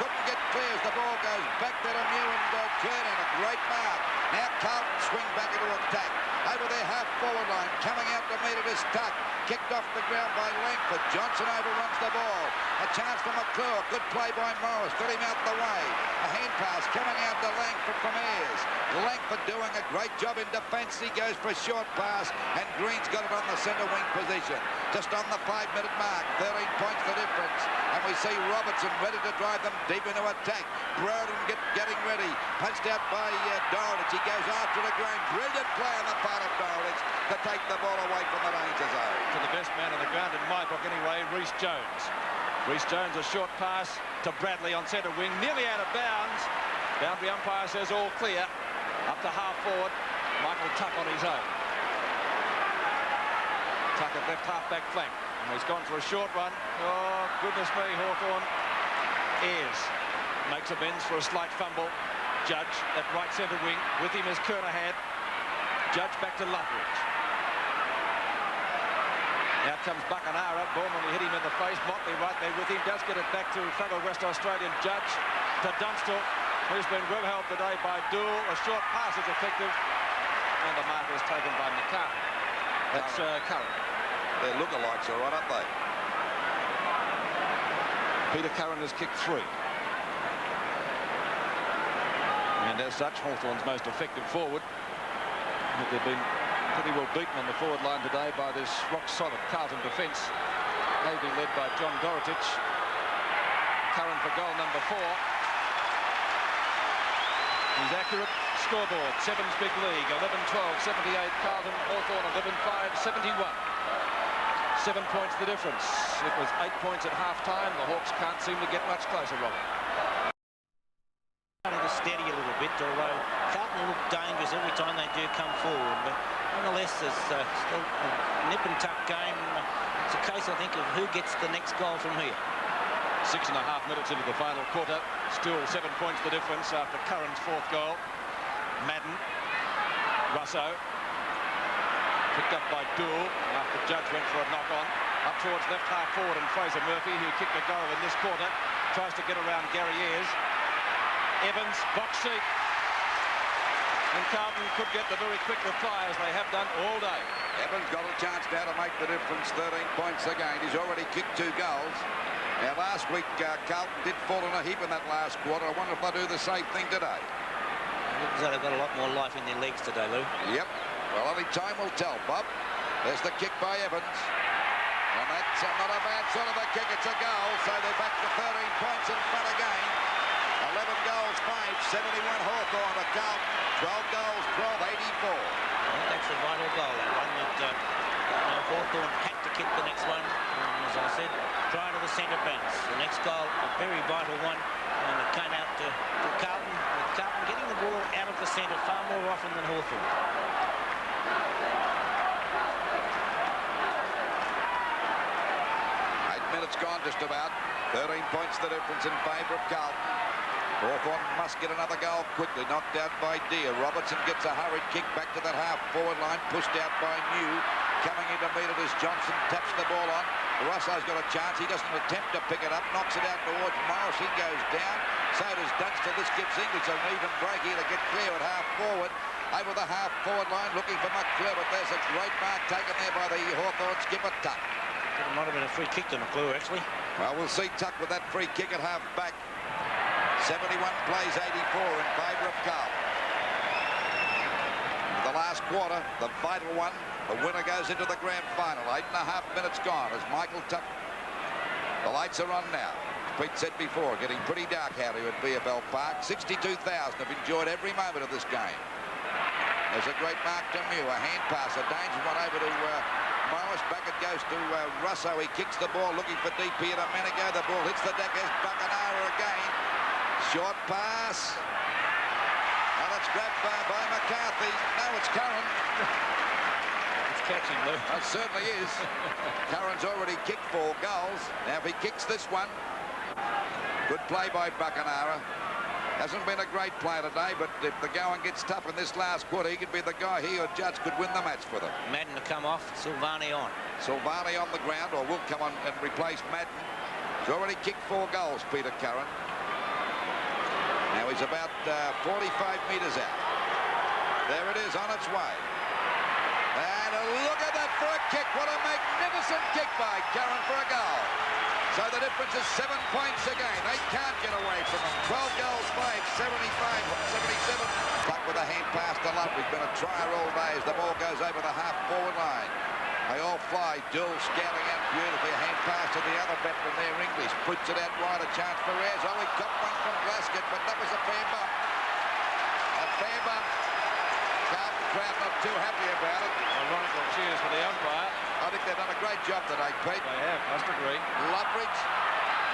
S3: Couldn't get clear as the ball goes back there to Mew and Kernan. A great mark. Now Carlton swing back into attack. Over their half-forward line. Coming out to meet it is Tuck. Kicked off the ground by Langford. Johnson overruns the ball. A chance for McClure. Good play by Morris. Got him out the way. A hand pass coming out to Langford from Ayres. Langford doing a great job in defence. He goes for a short pass, and Green's got it on the centre wing position. Just on the 5-minute mark. 13 points the difference. And we see Robertson ready to drive them deep into attack. Brereton getting ready. Punched out by Dorridge. He goes after the ground. Brilliant play on the part of Dorridge to take the ball away from the danger zone.
S1: To the best man on the ground in my book anyway, Reece Jones. Reece Jones, a short pass to Bradley on centre wing, nearly out of bounds. Boundary umpire says all clear. Up to half forward, Michael Tuck on his own. Tuck at left half-back flank. And he's gone for a short one. Oh, goodness me, Hawthorn. Ayres makes amends for a slight fumble. Judge at right centre wing. With him is Kernahan. Judge back to Loveridge. Now comes Buckenara. Borman hit him in the face. Motley right there with him. Does get it back to fellow West Australian Judge. To Dunstall, who's been well helped today by Dool. A short pass is effective. And the mark is taken by McCarthy. That's Curran.
S3: They're lookalikes, all right, aren't they?
S1: Peter Curran has kicked 3. And as such, Hawthorn's most effective forward. They've been pretty well beaten on the forward line today by this rock-solid Carlton defence. Maybe led by John Dorotich. Curran for goal number 4. He's accurate. Scoreboard, Sevens big league, 11-12, 78 Carlton, Hawthorn 11-5, 71. 7 points the difference. It was 8 points at half-time. The Hawks can't seem to get much closer, Robert.
S2: Starting to steady a little bit, although Carlton look dangerous every time they do come forward. But nonetheless, there's still a nip and tuck game. It's a case, I think, of who gets the next goal from here.
S1: 6.5 minutes into the final quarter. Still 7 points the difference after Curran's 4th goal. Madden. Russo. Picked up by Dool after Judge went for a knock-on. Up towards left half forward, and Fraser Murphy, who kicked a goal in this quarter, tries to get around Gary Ayres. Evans, box seat. And Carlton could get the very quick reply, as they have done all day.
S3: Evans got a chance now to make the difference. 13 points again. He's already kicked 2 goals. Now, last week, Carlton did fall in a heap in that last quarter. I wonder if they'll do the same thing today.
S2: Looks like they've got a lot more life in their legs today, Lou.
S3: Yep. Well, only time will tell, Bob. There's the kick by Evans. And that's not a bad sort of a kick. It's a goal, so they're back to 13 points in front again. 11 goals, 5, 71 Hawthorn to Carlton. 12 goals, 12, 84.
S2: I think that's a vital goal, that one. That Hawthorn had to kick the next one. And as I said, prior to the centre bounce. The next goal, a very vital one. And it came out to Carlton. With Carlton getting the ball out of the centre far more often than Hawthorn.
S3: 8 minutes gone just about. 13 points the difference in favour of Carlton. Hawthorn must get another goal quickly. Knocked out by Deere. Robertson gets a hurried kick back to that half-forward line. Pushed out by New. Coming in to meet it as Johnson taps the ball on. Russo's got a chance. He doesn't attempt to pick it up. Knocks it out towards Morris. He goes down. So does Dunstall. This gives English an even break here to get clear at half-forward. Over the half-forward line looking for McClure. But there's a great mark taken there by the Hawthorn skipper, Tuck.
S2: It might have been a free kick to McClure, actually.
S3: Well, we'll see Tuck with that free kick at half-back. 71 plays 84 in favour of Carlton. The last quarter, the vital one. The winner goes into the grand final. 8.5 minutes gone as Michael Tuck. The lights are on now. Pete said before, getting pretty dark out here at Beerbell Park. 62,000 have enjoyed every moment of this game. There's a great mark to Mew. A hand pass. A dangerous one over to Morris. Back it goes to Russo. He kicks the ball looking for DP to Manigo. The ball hits the deck. There's Buckenara again. Short pass. Now that's grabbed by McCarthy. No, it's Curran.
S2: It's catching, Lou.
S3: It certainly is. Curran's already kicked 4 goals. Now if he kicks this one, good play by Buckenara. Hasn't been a great play today, but if the going gets tough in this last quarter, he could be the guy. He or Judge could win the match for them.
S2: Madden to come off. Silvani on.
S3: Silvani on the ground, or will come on and replace Madden. He's already kicked 4 goals, Peter Curran. Now he's about 45 metres out. There it is on its way. And look at that for a kick. What a magnificent kick by Curran for a goal. So the difference is 7 points again. They can't get away from him. 12 goals, 5, 75, 77. Tuck with a hand pass to Loveridge. Been a trier all day as the ball goes over the half-forward line. They all fly. Dull scouting out beautifully. A hand pass to the other veteran there, English. Puts it out wide. A chance for Reyes. Oh, he got one from Glasgow, but that was a fair bump. A fair bump. Carlton crowd not too happy about it.
S1: Ironical cheers for the umpire.
S3: I think they've done a great job today, Pete.
S1: They have, must agree.
S3: Loveridge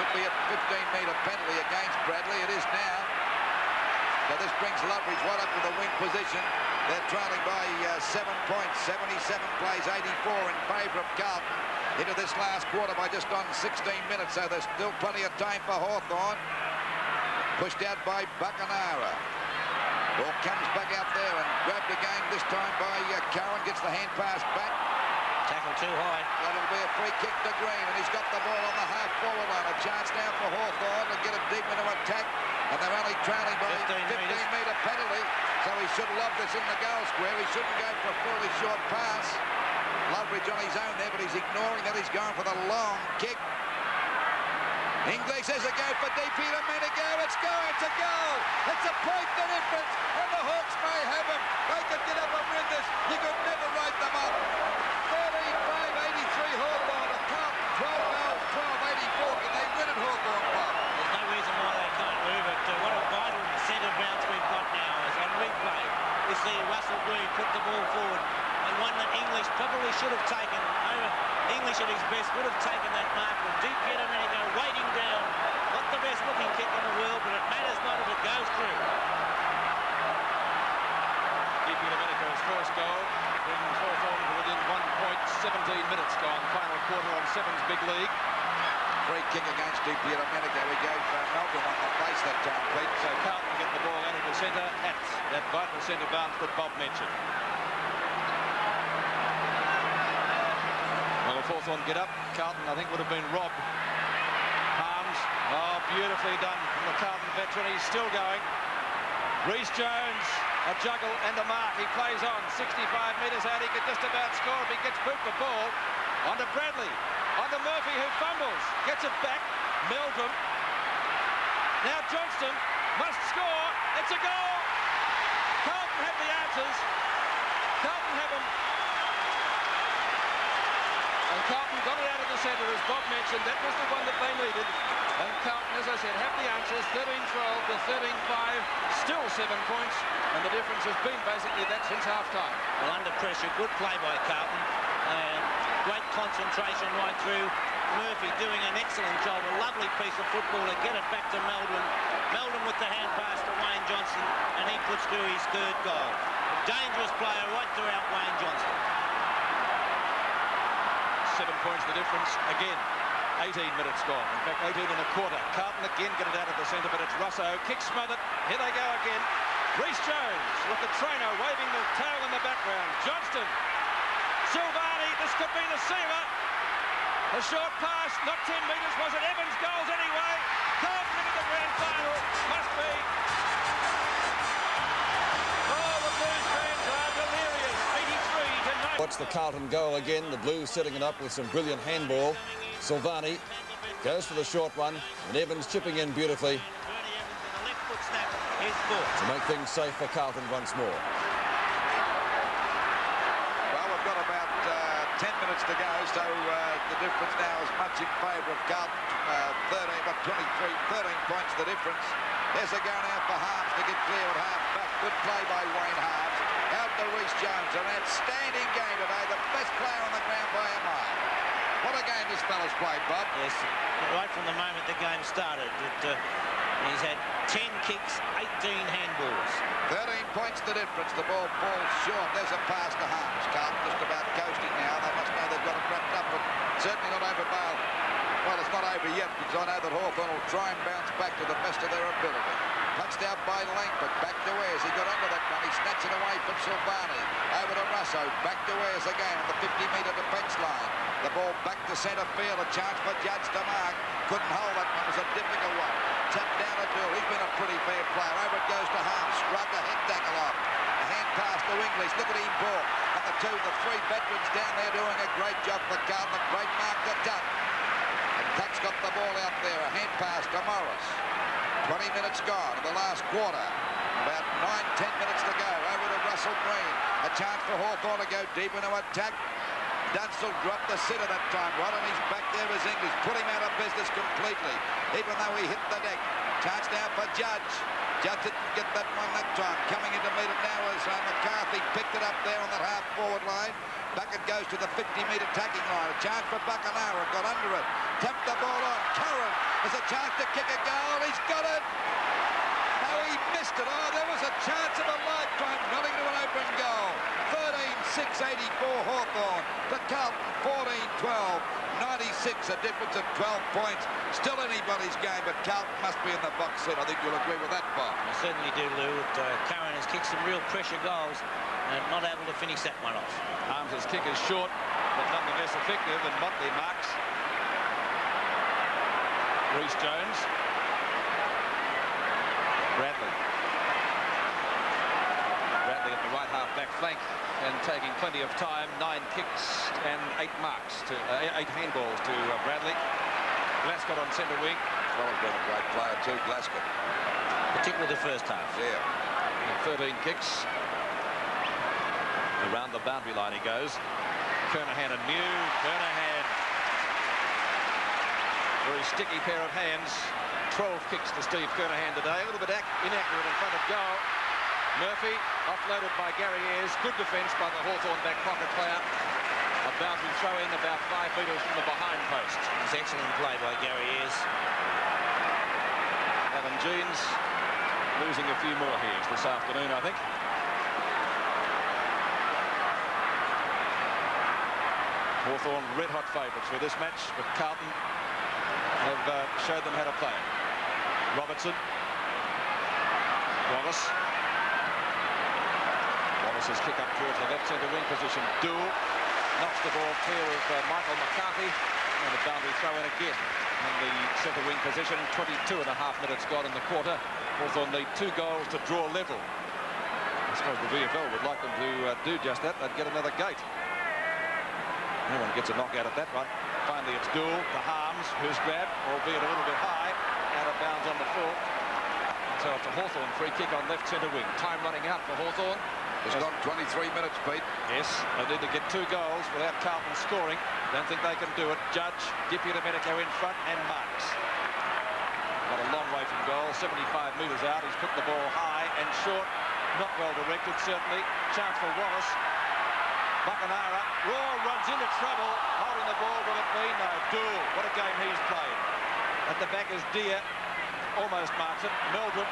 S3: could be a 15-metre penalty against Bradley. It is now. So this brings Loveridge right up to the wing position. They're trailing by 7 points. 77 plays 84 in favour of Carlton. Into this last quarter by just on 16 minutes. So there's still plenty of time for Hawthorn. Pushed out by Buckenara. Ball comes back out there and grabbed again this time by Curran. Gets the hand pass back.
S2: Tackle too high.
S3: That'll be a free kick to Green, and he's got the ball on the half-forward line. A chance now for Hawthorn to get it deep into attack, and they're only trailing by 15-metre penalty, so he should lob this in the goal square. He shouldn't go for a fairly short pass. Loveridge on his own there, but he's ignoring that. He's going for the long kick. English has a go for DP to Manigo. It's going to goal. It's a point the difference, and the Hawks may have him. They could get up and win this. You could never write them up. 35-83 Hawthorn to Carlton. 12 goals, 12-84. Can they win at Hawthorn, Bob?
S2: There's no reason why they can't move it. What a vital centre bounce we've got now. As on replay, we see Russell Green put the ball forward, and one that English probably should have taken. English at his best would have taken that mark with deep Peter Manigo waiting down. Not the best looking kick in the world, but it matters not if it goes through.
S1: DP Domenico's first goal brings Hawthorn within 1 point. 17 minutes gone. Final quarter on Sevens Big League.
S3: Free kick against DP Domenico. He gave Melbourne on the face that time, Pete.
S1: So Carlton get the ball out of the centre at that vital centre bounce that Bob mentioned. Well, if Hawthorn get up, Carlton, I think, would have been robbed. Harms, oh, beautifully done from the Carlton veteran. He's still going. Reece Jones, a juggle and a mark. He plays on, 65 metres out. He could just about score if he gets booped the ball. Onto Bradley, onto Murphy, who fumbles. Gets it back, Meldrum. Now Johnston must score. It's a goal. Carlton have the answers. Carlton have him. And Carlton got it out of the centre, as Bob mentioned. That was the one that they needed. And Carlton, as I said, have the answers. 13-12 to 13-5. Still 7 points. And the difference has been basically that since half-time.
S2: Well, under pressure, good play by Carlton. Great concentration right through. Murphy doing an excellent job. A lovely piece of football to get it back to Meldon. Meldon with the hand pass to Wayne Johnson, and he puts through his 3rd goal. A dangerous player right throughout Wayne Johnson.
S1: 7 points the difference again. 18 minutes gone. In fact, 18 and a quarter. Carlton again get it out of the centre, but it's Russo. Kick smothered. Here they go again. Reece Jones with the trainer waving the tail in the background. Johnston. Silvani. This could be the sealer. A short pass, not 10 metres. Was it Evans? Goals anyway. Carlton into the grand final. Must be. Oh, the Blues fans are delirious. 83 to 9.
S4: Watch the Carlton goal again. The Blues setting it up with some brilliant handball. Silvani goes for the short one, and Evans chipping in beautifully to make things safe for Carlton once more.
S3: Well, we've got about 10 minutes to go, so the difference now is much in favour of Carlton. 13 points the difference. There's a go now for Harms to get clear at half-back. Good play by Wayne Harms. Out to Reece Jones. An outstanding game today. The best player on the ground by a mile. What a game this fella's played, Bob.
S2: Yes, right from the moment the game started. He's had 10 kicks, 18 handballs.
S3: 13 points the difference. The ball falls short. There's a pass to Harms. Carlton just about coasting now. They must know they've got it wrapped up, but certainly not over bail. Well, it's not over yet, because I know that Hawthorn will try and bounce back to the best of their ability. Touched out by Langford. Back to Ayres. He got under that one. He snatched it away from Silvani. Over to Russo. Back to Ayres again on the 50-metre defence line. The ball back to centre field. A chance for Judge to mark. Couldn't hold that one. It was a difficult one. Tapped down to Dill. He's been a pretty fair player. Over it goes to Harms. Shrugged a head tackle off. A hand pass to English. Look at him ball. And the 3 veterans down there doing a great job for Carlton. A great mark to Tuck. And Tuck's got the ball out there. A hand pass to Morris. 20 minutes gone in the last quarter. About 9-10 minutes to go. Over to Russell Green. A chance for Hawthorn to go deep into attack. Dunstall dropped the sitter that time. Right on his back there was English. Put him out of business completely, even though he hit the deck. Chance now for Judge. Judge didn't get that one that time. Coming in to meet it now is McCarthy. Picked it up there on that half-forward line. Back it goes to the 50-metre tacking line. A chance for Buckenara. Got under it. Tapped the ball on. Curran has a chance to kick a goal. He's got it. No, he missed it. Oh, there was a chance of a lifetime. Nothing to an open goal. 13-6-84 Hawthorn. The Carlton 14-12. 96, a difference of 12 points. Still anybody's game, but Carlton must be in the box set. I think you'll agree with that, Bob.
S2: I certainly do, Lou. Curran has kicked some real pressure goals and not able to finish that one off.
S1: Harms' kick is short, but nonetheless effective, and Motley marks. Reece Jones. Bradley. Bradley at the right half-back flank and taking plenty of time. 9 kicks and 8 marks to 8 handballs to Bradley. Glasgow on centre wing.
S3: Well, he's been a great player too, Glasgow.
S2: Particularly the first half.
S3: Yeah.
S1: And 13 kicks. Around the boundary line he goes. Kernahan and Mew. Kernahan. Very sticky pair of hands. 12 kicks to Steve Kernahan today. A little bit inaccurate in front of goal. Murphy offloaded by Gary Ayres. Good defence by the Hawthorn back pocket player. A boundary throw in about 5 metres from the behind post.
S2: It's excellent play by Gary Ayres.
S1: Alan Jeans losing a few more heres this afternoon, I think. Hawthorn red-hot favourites for this match, but Carlton have showed them how to play. Robertson. Wallace. Wallace's kick up towards the left centre wing position. Dool knocks the ball clear of Michael McCarthy, and the boundary throw in again in the centre wing position. 22 and a half minutes gone in the quarter. Hawthorn need 2 goals to draw level. I suppose the VFL would like them to do just that. They'd get another gate. No one gets a knockout at that one. Finally, it's Dool to Harms, who's grabbed, albeit a little bit high, out of bounds on the full. So it's a Hawthorn free kick on left centre wing. Time running out for Hawthorn.
S3: It's gone 23 minutes, Pete.
S1: Yes, they need to get 2 goals without Carlton scoring. Don't think they can do it. Judge, Dippy Domenico in front, and Marks. Got a long way from goal, 75 metres out. He's put the ball high and short. Not well directed, certainly. Chance for Wallace. Buckenara. Raw runs into trouble. Holding the ball, will it be? No. Dool. What a game he's played. At the back is Deer. Almost marks it. Meldrum.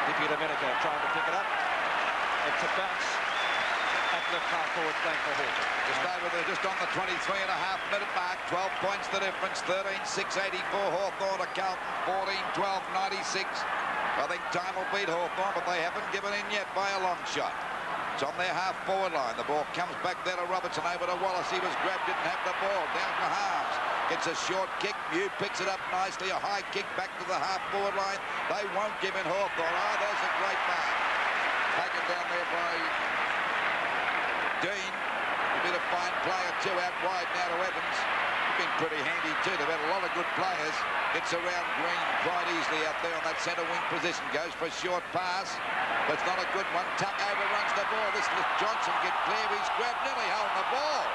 S1: Dippy Domenico trying to pick it up. It's a bounce at left half forward flank for Hawthorn.
S3: Just over there, just on the 23.5-minute mark. 12 points the difference. 13-6-84 Hawthorn to Carlton. 14-12-96. I think time will beat Hawthorn, but they haven't given in yet by a long shot. It's on their half-forward line. The ball comes back there to Robertson, over to Wallace. He was grabbed, didn't have the ball. Down to Harms. Gets a short kick. Mew picks it up nicely. A high kick back to the half-forward line. They won't give in Hawthorn. Oh, there's a great mark. Taken down there by Dean. A bit of fine play or two out wide now to Evans. Been pretty handy too. They've had a lot of good players. Gets around Green quite easily out there on that centre wing position. Goes for a short pass, but it's not a good one. Tuck overruns the ball. This lets Johnson get clear. He's grabbed, nearly holding the ball.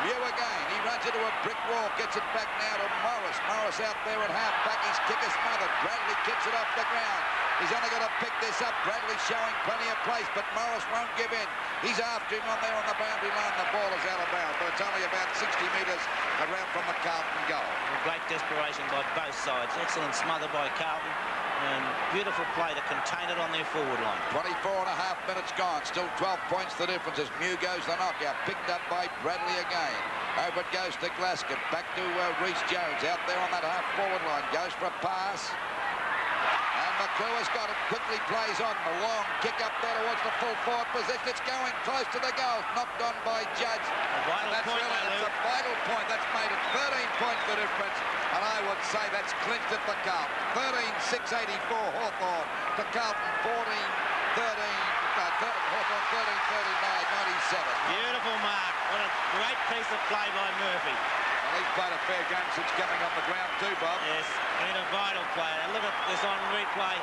S3: Mew again. He runs into a brick wall. Gets it back now to Morris. Morris out there at half back. His kick is smothered. Bradley kicks it off the ground. He's only got to pick this up. Bradley showing plenty of place, but Morris won't give in. He's after him on there on the boundary line. The ball is out of bounds, but it's only about 60 metres around from the Carlton goal.
S2: Great desperation by both sides. Excellent smother by Carlton. And beautiful play to contain it on their forward line.
S3: 24.5 minutes gone. Still 12 points the difference as Mew goes the knockout. Picked up by Bradley again. Over it goes to Glasgow. Back to Rhys Jones out there on that half-forward line. Goes for a pass. And McClure's got it. Quickly plays on. The long kick up there towards the full forward position. It's going close to the goal. Knocked on by Judge.
S2: That's
S3: a vital point. That's made it 13 points the difference. And I would say that's clinched it for Carlton. 13-6-84 Hawthorn to Carlton 14-13. Hawthorn 13-39-97.
S2: Beautiful mark. What a great piece of play by Murphy.
S3: Well, he's played a fair game since coming on the ground too, Bob.
S2: Yes, been a vital player. Look at this on replay.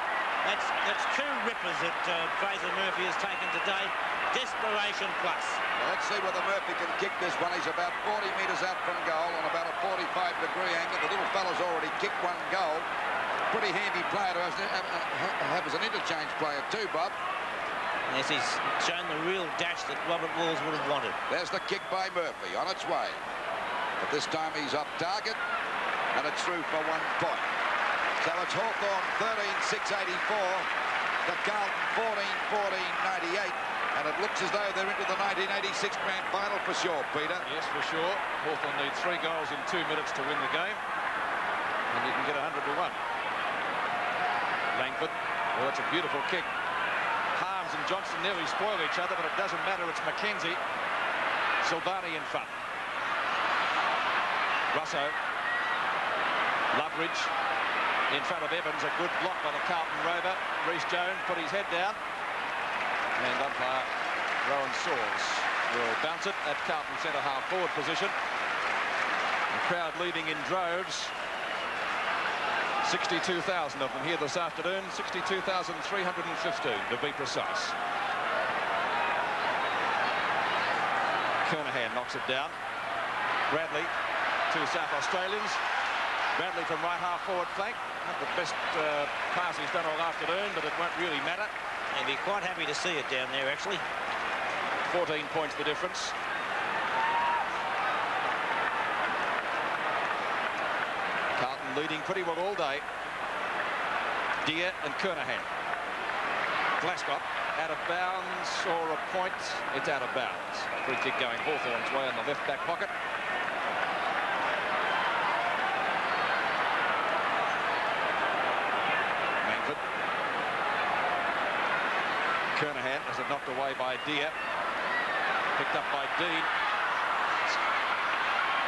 S2: That's 2 rippers that Fraser Murphy has taken today. Desperation plus.
S3: Well, let's see whether Murphy can kick this one. He's about 40 metres out from goal on about a 45-degree angle. The little fella's already kicked 1 goal. Pretty handy player to have as an interchange player too, Bob.
S2: Yes, he's shown the real dash that Robert Walls would have wanted.
S3: There's the kick by Murphy on its way. But this time he's off target, and it's through for 1 point. So it's Hawthorn 13-6-84 to Carlton 14-14-98. And it looks as though they're into the 1986 grand final for sure, Peter.
S1: Yes, for sure. Hawthorn need 3 goals in 2 minutes to win the game. And you can get 100 to 1. Langford. Well, that's a beautiful kick. Harms and Johnson nearly spoil each other, but it doesn't matter. It's McKenzie. Silvani in front. Russo. Loveridge in front of Evans. A good block by the Carlton rover. Rhys Jones put his head down. And umpire Rowan Saws will bounce it at Carlton centre half forward position. The crowd leaving in droves. 62,000 of them here this afternoon. 62,315 to be precise. Kernahan knocks it down. Bradley, 2 South Australians. Bradley from right half forward flank. Not the best pass he's done all afternoon, but it won't really matter.
S2: And be quite happy to see it down there, actually.
S1: 14 points the difference. Carlton leading pretty well all day. Deer and Kernahan. Glasgow out of bounds or a point. It's out of bounds. Free kick going Hawthorn's way in the left back pocket. Kernahan has it knocked away by Deer. Picked up by Dean.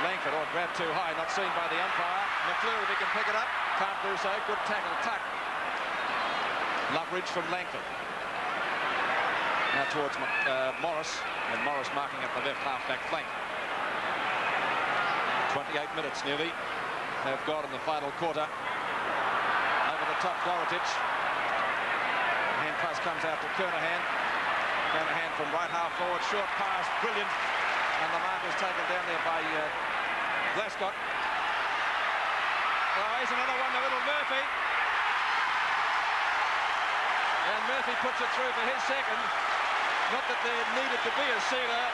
S1: Langford, grabbed too high, not seen by the umpire. McClure, if he can pick it up. Can't do so. Good tackle, tuck. Loveridge from Langford. Now towards Morris, and Morris marking at the left half-back flank. 28 minutes nearly have got in the final quarter. Over the top, Goretich. pass comes out to Kernahan. Kernahan from right half forward. Short pass, brilliant. And the mark is taken down there by Glasgow. Oh, here's another one to little Murphy. And Murphy puts it through for his second. Not that there needed to be a sealer.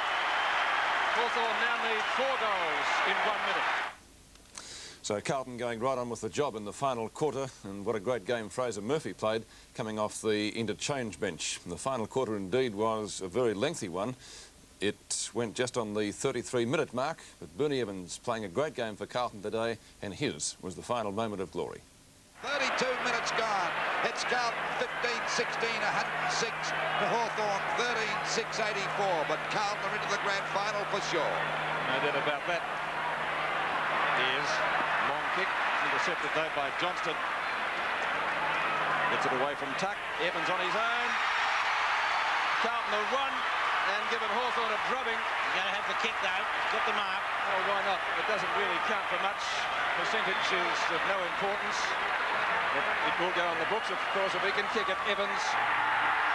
S1: Hawthorn now need 4 goals in 1 minute.
S4: So Carlton going right on with the job in the final quarter, and what a great game Fraser Murphy played coming off the interchange bench. The final quarter indeed was a very lengthy one. It went just on the 33-minute mark, but Bernie Evans playing a great game for Carlton today, and his was the final moment of glory.
S3: 32 minutes gone. It's Carlton 15-16, 106 to Hawthorn 13-6, 84. But Carlton are into the grand final for sure.
S1: No doubt about that. Here's long kick, intercepted though by Johnston. Gets it away from Tuck. Evans on his own. Carlton have won and given Hawthorn a drubbing.
S2: You're going to have the kick though. Got the mark.
S1: Oh, why not? It doesn't really count for much. Percentage is of no importance. It will go on the books, of course, if he can kick it, Evans.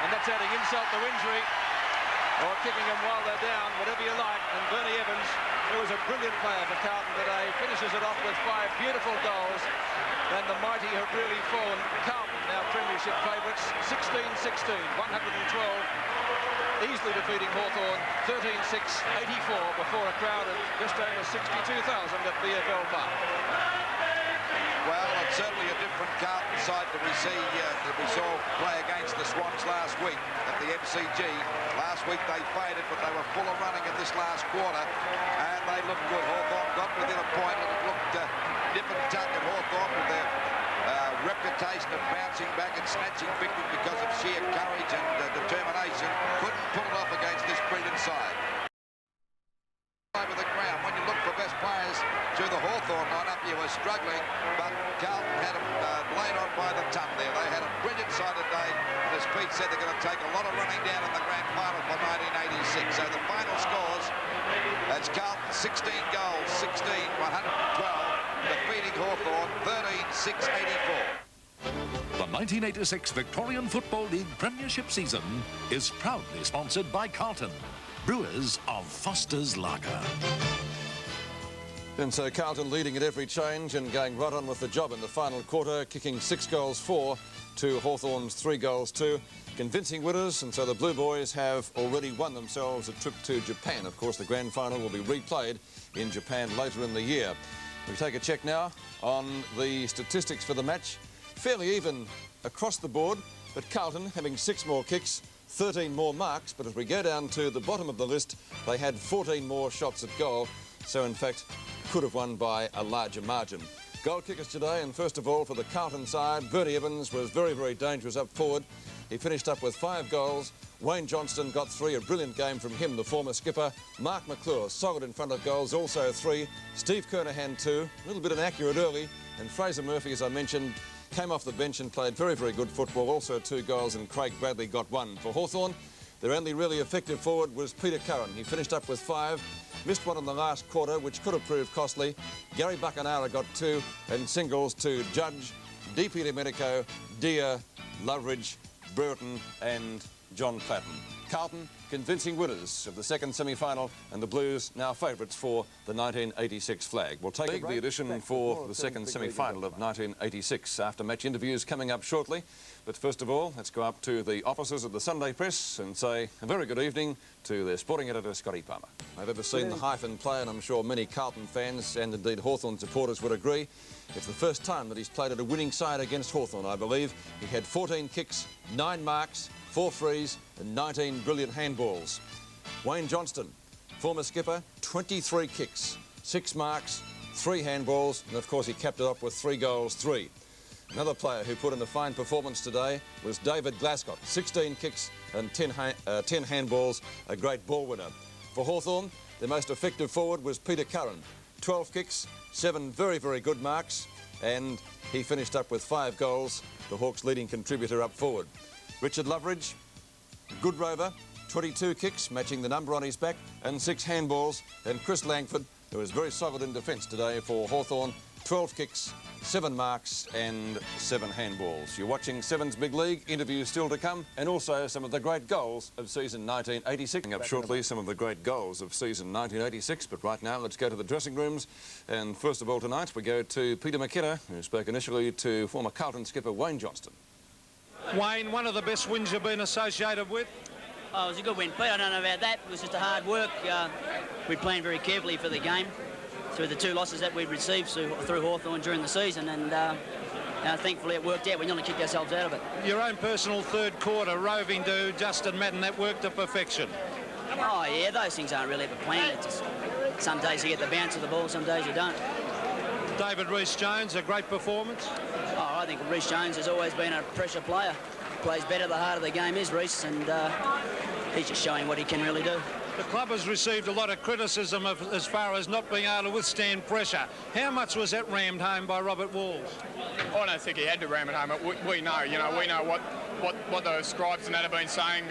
S1: And that's adding insult to injury. Or kicking them while they're down, whatever you like. And Bernie Evans, who was a brilliant player for Carlton today, finishes it off with 5 beautiful goals. And the mighty have really fallen. Carlton, now Premiership favourites, 16-16, 112. Easily defeating Hawthorn, 13-6, 84, before a crowd of just over 62,000 at VFL Park.
S3: Well, it's certainly a different Carlton side that we saw play against the Swans last week at the MCG. Last week they faded, but they were full of running in this last quarter, and they looked good. Hawthorn got within a point, and it looked nip and tuck at Hawthorn with their reputation of bouncing back and snatching victory because of sheer courage and determination. Couldn't pull it off against this brilliant side. Over the ground, when you look for best players through the Hawthorn lineup, you were struggling, but Carlton had them laid on by the ton there. They had a brilliant side today, and as Pete said, they're going to take a lot of running down in the grand final for 1986. So the final scores, that's Carlton 16 goals, 16, 112, defeating Hawthorn 13-6, 84.
S5: The 1986 Victorian Football League Premiership season is proudly sponsored by Carlton, brewers of Foster's Lager.
S4: And so Carlton leading at every change and going right on with the job in the final quarter, kicking 6 goals 4 to Hawthorn's 3 goals 2. Convincing winners, and so the Blue Boys have already won themselves a trip to Japan. Of course, the grand final will be replayed in Japan later in the year. We take a check now on the statistics for the match. Fairly even across the board, but Carlton having 6 more kicks, 13 more marks, but as we go down to the bottom of the list, they had 14 more shots at goal, so in fact could have won by a larger margin. Goal kickers today, and first of all for the Carlton side, Bernie Evans was very, very dangerous up forward. He finished up with 5 goals. Wayne Johnston got 3, a brilliant game from him, the former skipper. Mark McClure, solid in front of goals, also 3. Steve Kernahan 2, a little bit inaccurate early, and Fraser Murphy, as I mentioned, came off the bench and played very, very good football, also 2 goals, and Craig Bradley got 1. For Hawthorn, their only really effective forward was Peter Curran. He finished up with 5, missed one in the last quarter, which could have proved costly. Gary Buckenara got 2, and singles to Judge, D.P. Domenico, Deere, Loveridge, Burton and John Platten. Carlton convincing winners of the second semi-final, and the Blues now favourites for the 1986 flag. We'll take the edition for the second semi-final of 1986 after match interviews coming up shortly. But first of all, let's go up to the offices of the Sunday Press and say a very good evening to their sporting editor, Scotty Palmer. I've ever seen the hyphen play, and I'm sure many Carlton fans and indeed Hawthorn supporters would agree. It's the first time that he's played at a winning side against Hawthorn, I believe. He had 14 kicks, 9 marks, 4 frees and 19 brilliant handballs. Wayne Johnston, former skipper, 23 kicks, 6 marks, 3 handballs, and of course he capped it up with 3 goals, 3. Another player who put in a fine performance today was David Glasgow, 16 kicks and 10 handballs, a great ball winner. For Hawthorn, their most effective forward was Peter Curran, 12 kicks, 7 very, very good marks, and he finished up with 5 goals, the Hawks' leading contributor up forward. Richard Loveridge, good rover, 22 kicks, matching the number on his back, and 6 handballs. And Chris Langford, who was very solid in defence today for Hawthorn, 12 kicks, 7 marks and 7 handballs. You're watching Sevens Big League. Interviews still to come, and also some of the great goals of season 1986. Coming up shortly, some of the great goals of season 1986. But right now, let's go to the dressing rooms. And first of all tonight, we go to Peter McKenna, who spoke initially to former Carlton skipper Wayne Johnston.
S6: Wayne, one of the best wins you've been associated with?
S7: Oh, it was a good win, Pete. I don't know about that. It was just a hard work. We planned very carefully for the game through the 2 losses that we'd received through Hawthorn during the season, and thankfully it worked out. We nearly kicked ourselves out of it.
S6: Your own personal third quarter, roving to Justin Madden, that worked to perfection.
S7: Oh, yeah, those things aren't really ever planned. It's just, some days you get the bounce of the ball, some days you don't.
S6: David Rees-Jones, a great performance?
S7: Oh, I think Rees-Jones has always been a pressure player. Plays better the harder the game is, Rees, and he's just showing what he can really do.
S6: The club has received a lot of criticism as far as not being able to withstand pressure. How much was that rammed home by Robert Walls?
S8: I don't think he had to ram it home. We know, we know what the scribes and that have been saying,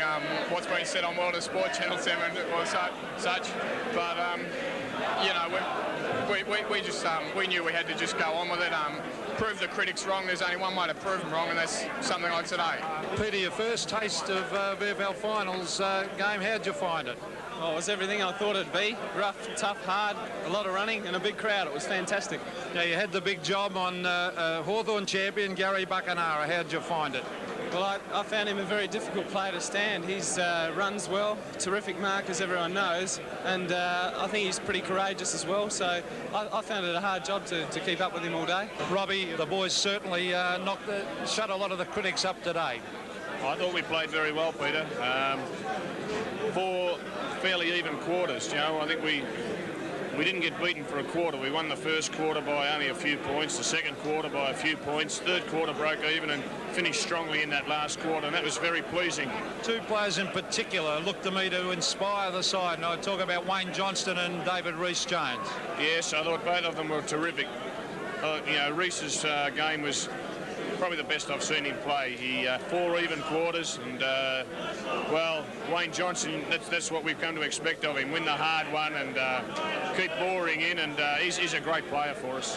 S8: what's been said on World of Sport, Channel 7 or such. But, we knew we had to just go on with it, prove the critics wrong. There's only one way to prove them wrong, and that's something like today.
S6: Peter, your first taste of VFL Finals game, how'd you find it?
S9: Oh, it was everything I thought it'd be. Rough, tough, hard, a lot of running and a big crowd. It was fantastic.
S6: Now, you had the big job on Hawthorn champion Gary Buckenara. How'd you find it?
S9: Well, I found him a very difficult player to stand. He runs well, terrific mark, as everyone knows, and I think he's pretty courageous as well, so I found it a hard job to keep up with him all day.
S6: Robbie, the boys certainly shut a lot of the critics up today.
S8: I thought we played very well, Peter. 4 fairly even quarters, I think we didn't get beaten for a quarter. We won the first quarter by only a few points, the second quarter by a few points, third quarter broke even and finished strongly in that last quarter, and that was very pleasing. 2 players in particular looked to me to inspire the side, and I talk about Wayne Johnston and David Rees-Jones. Yes, I thought both of them were terrific. Rees's game was probably the best I've seen him play. He 4 even quarters, and well, Wayne Johnston, that's what we've come to expect of him. Win the hard one and keep boring in, and he's a great player for us.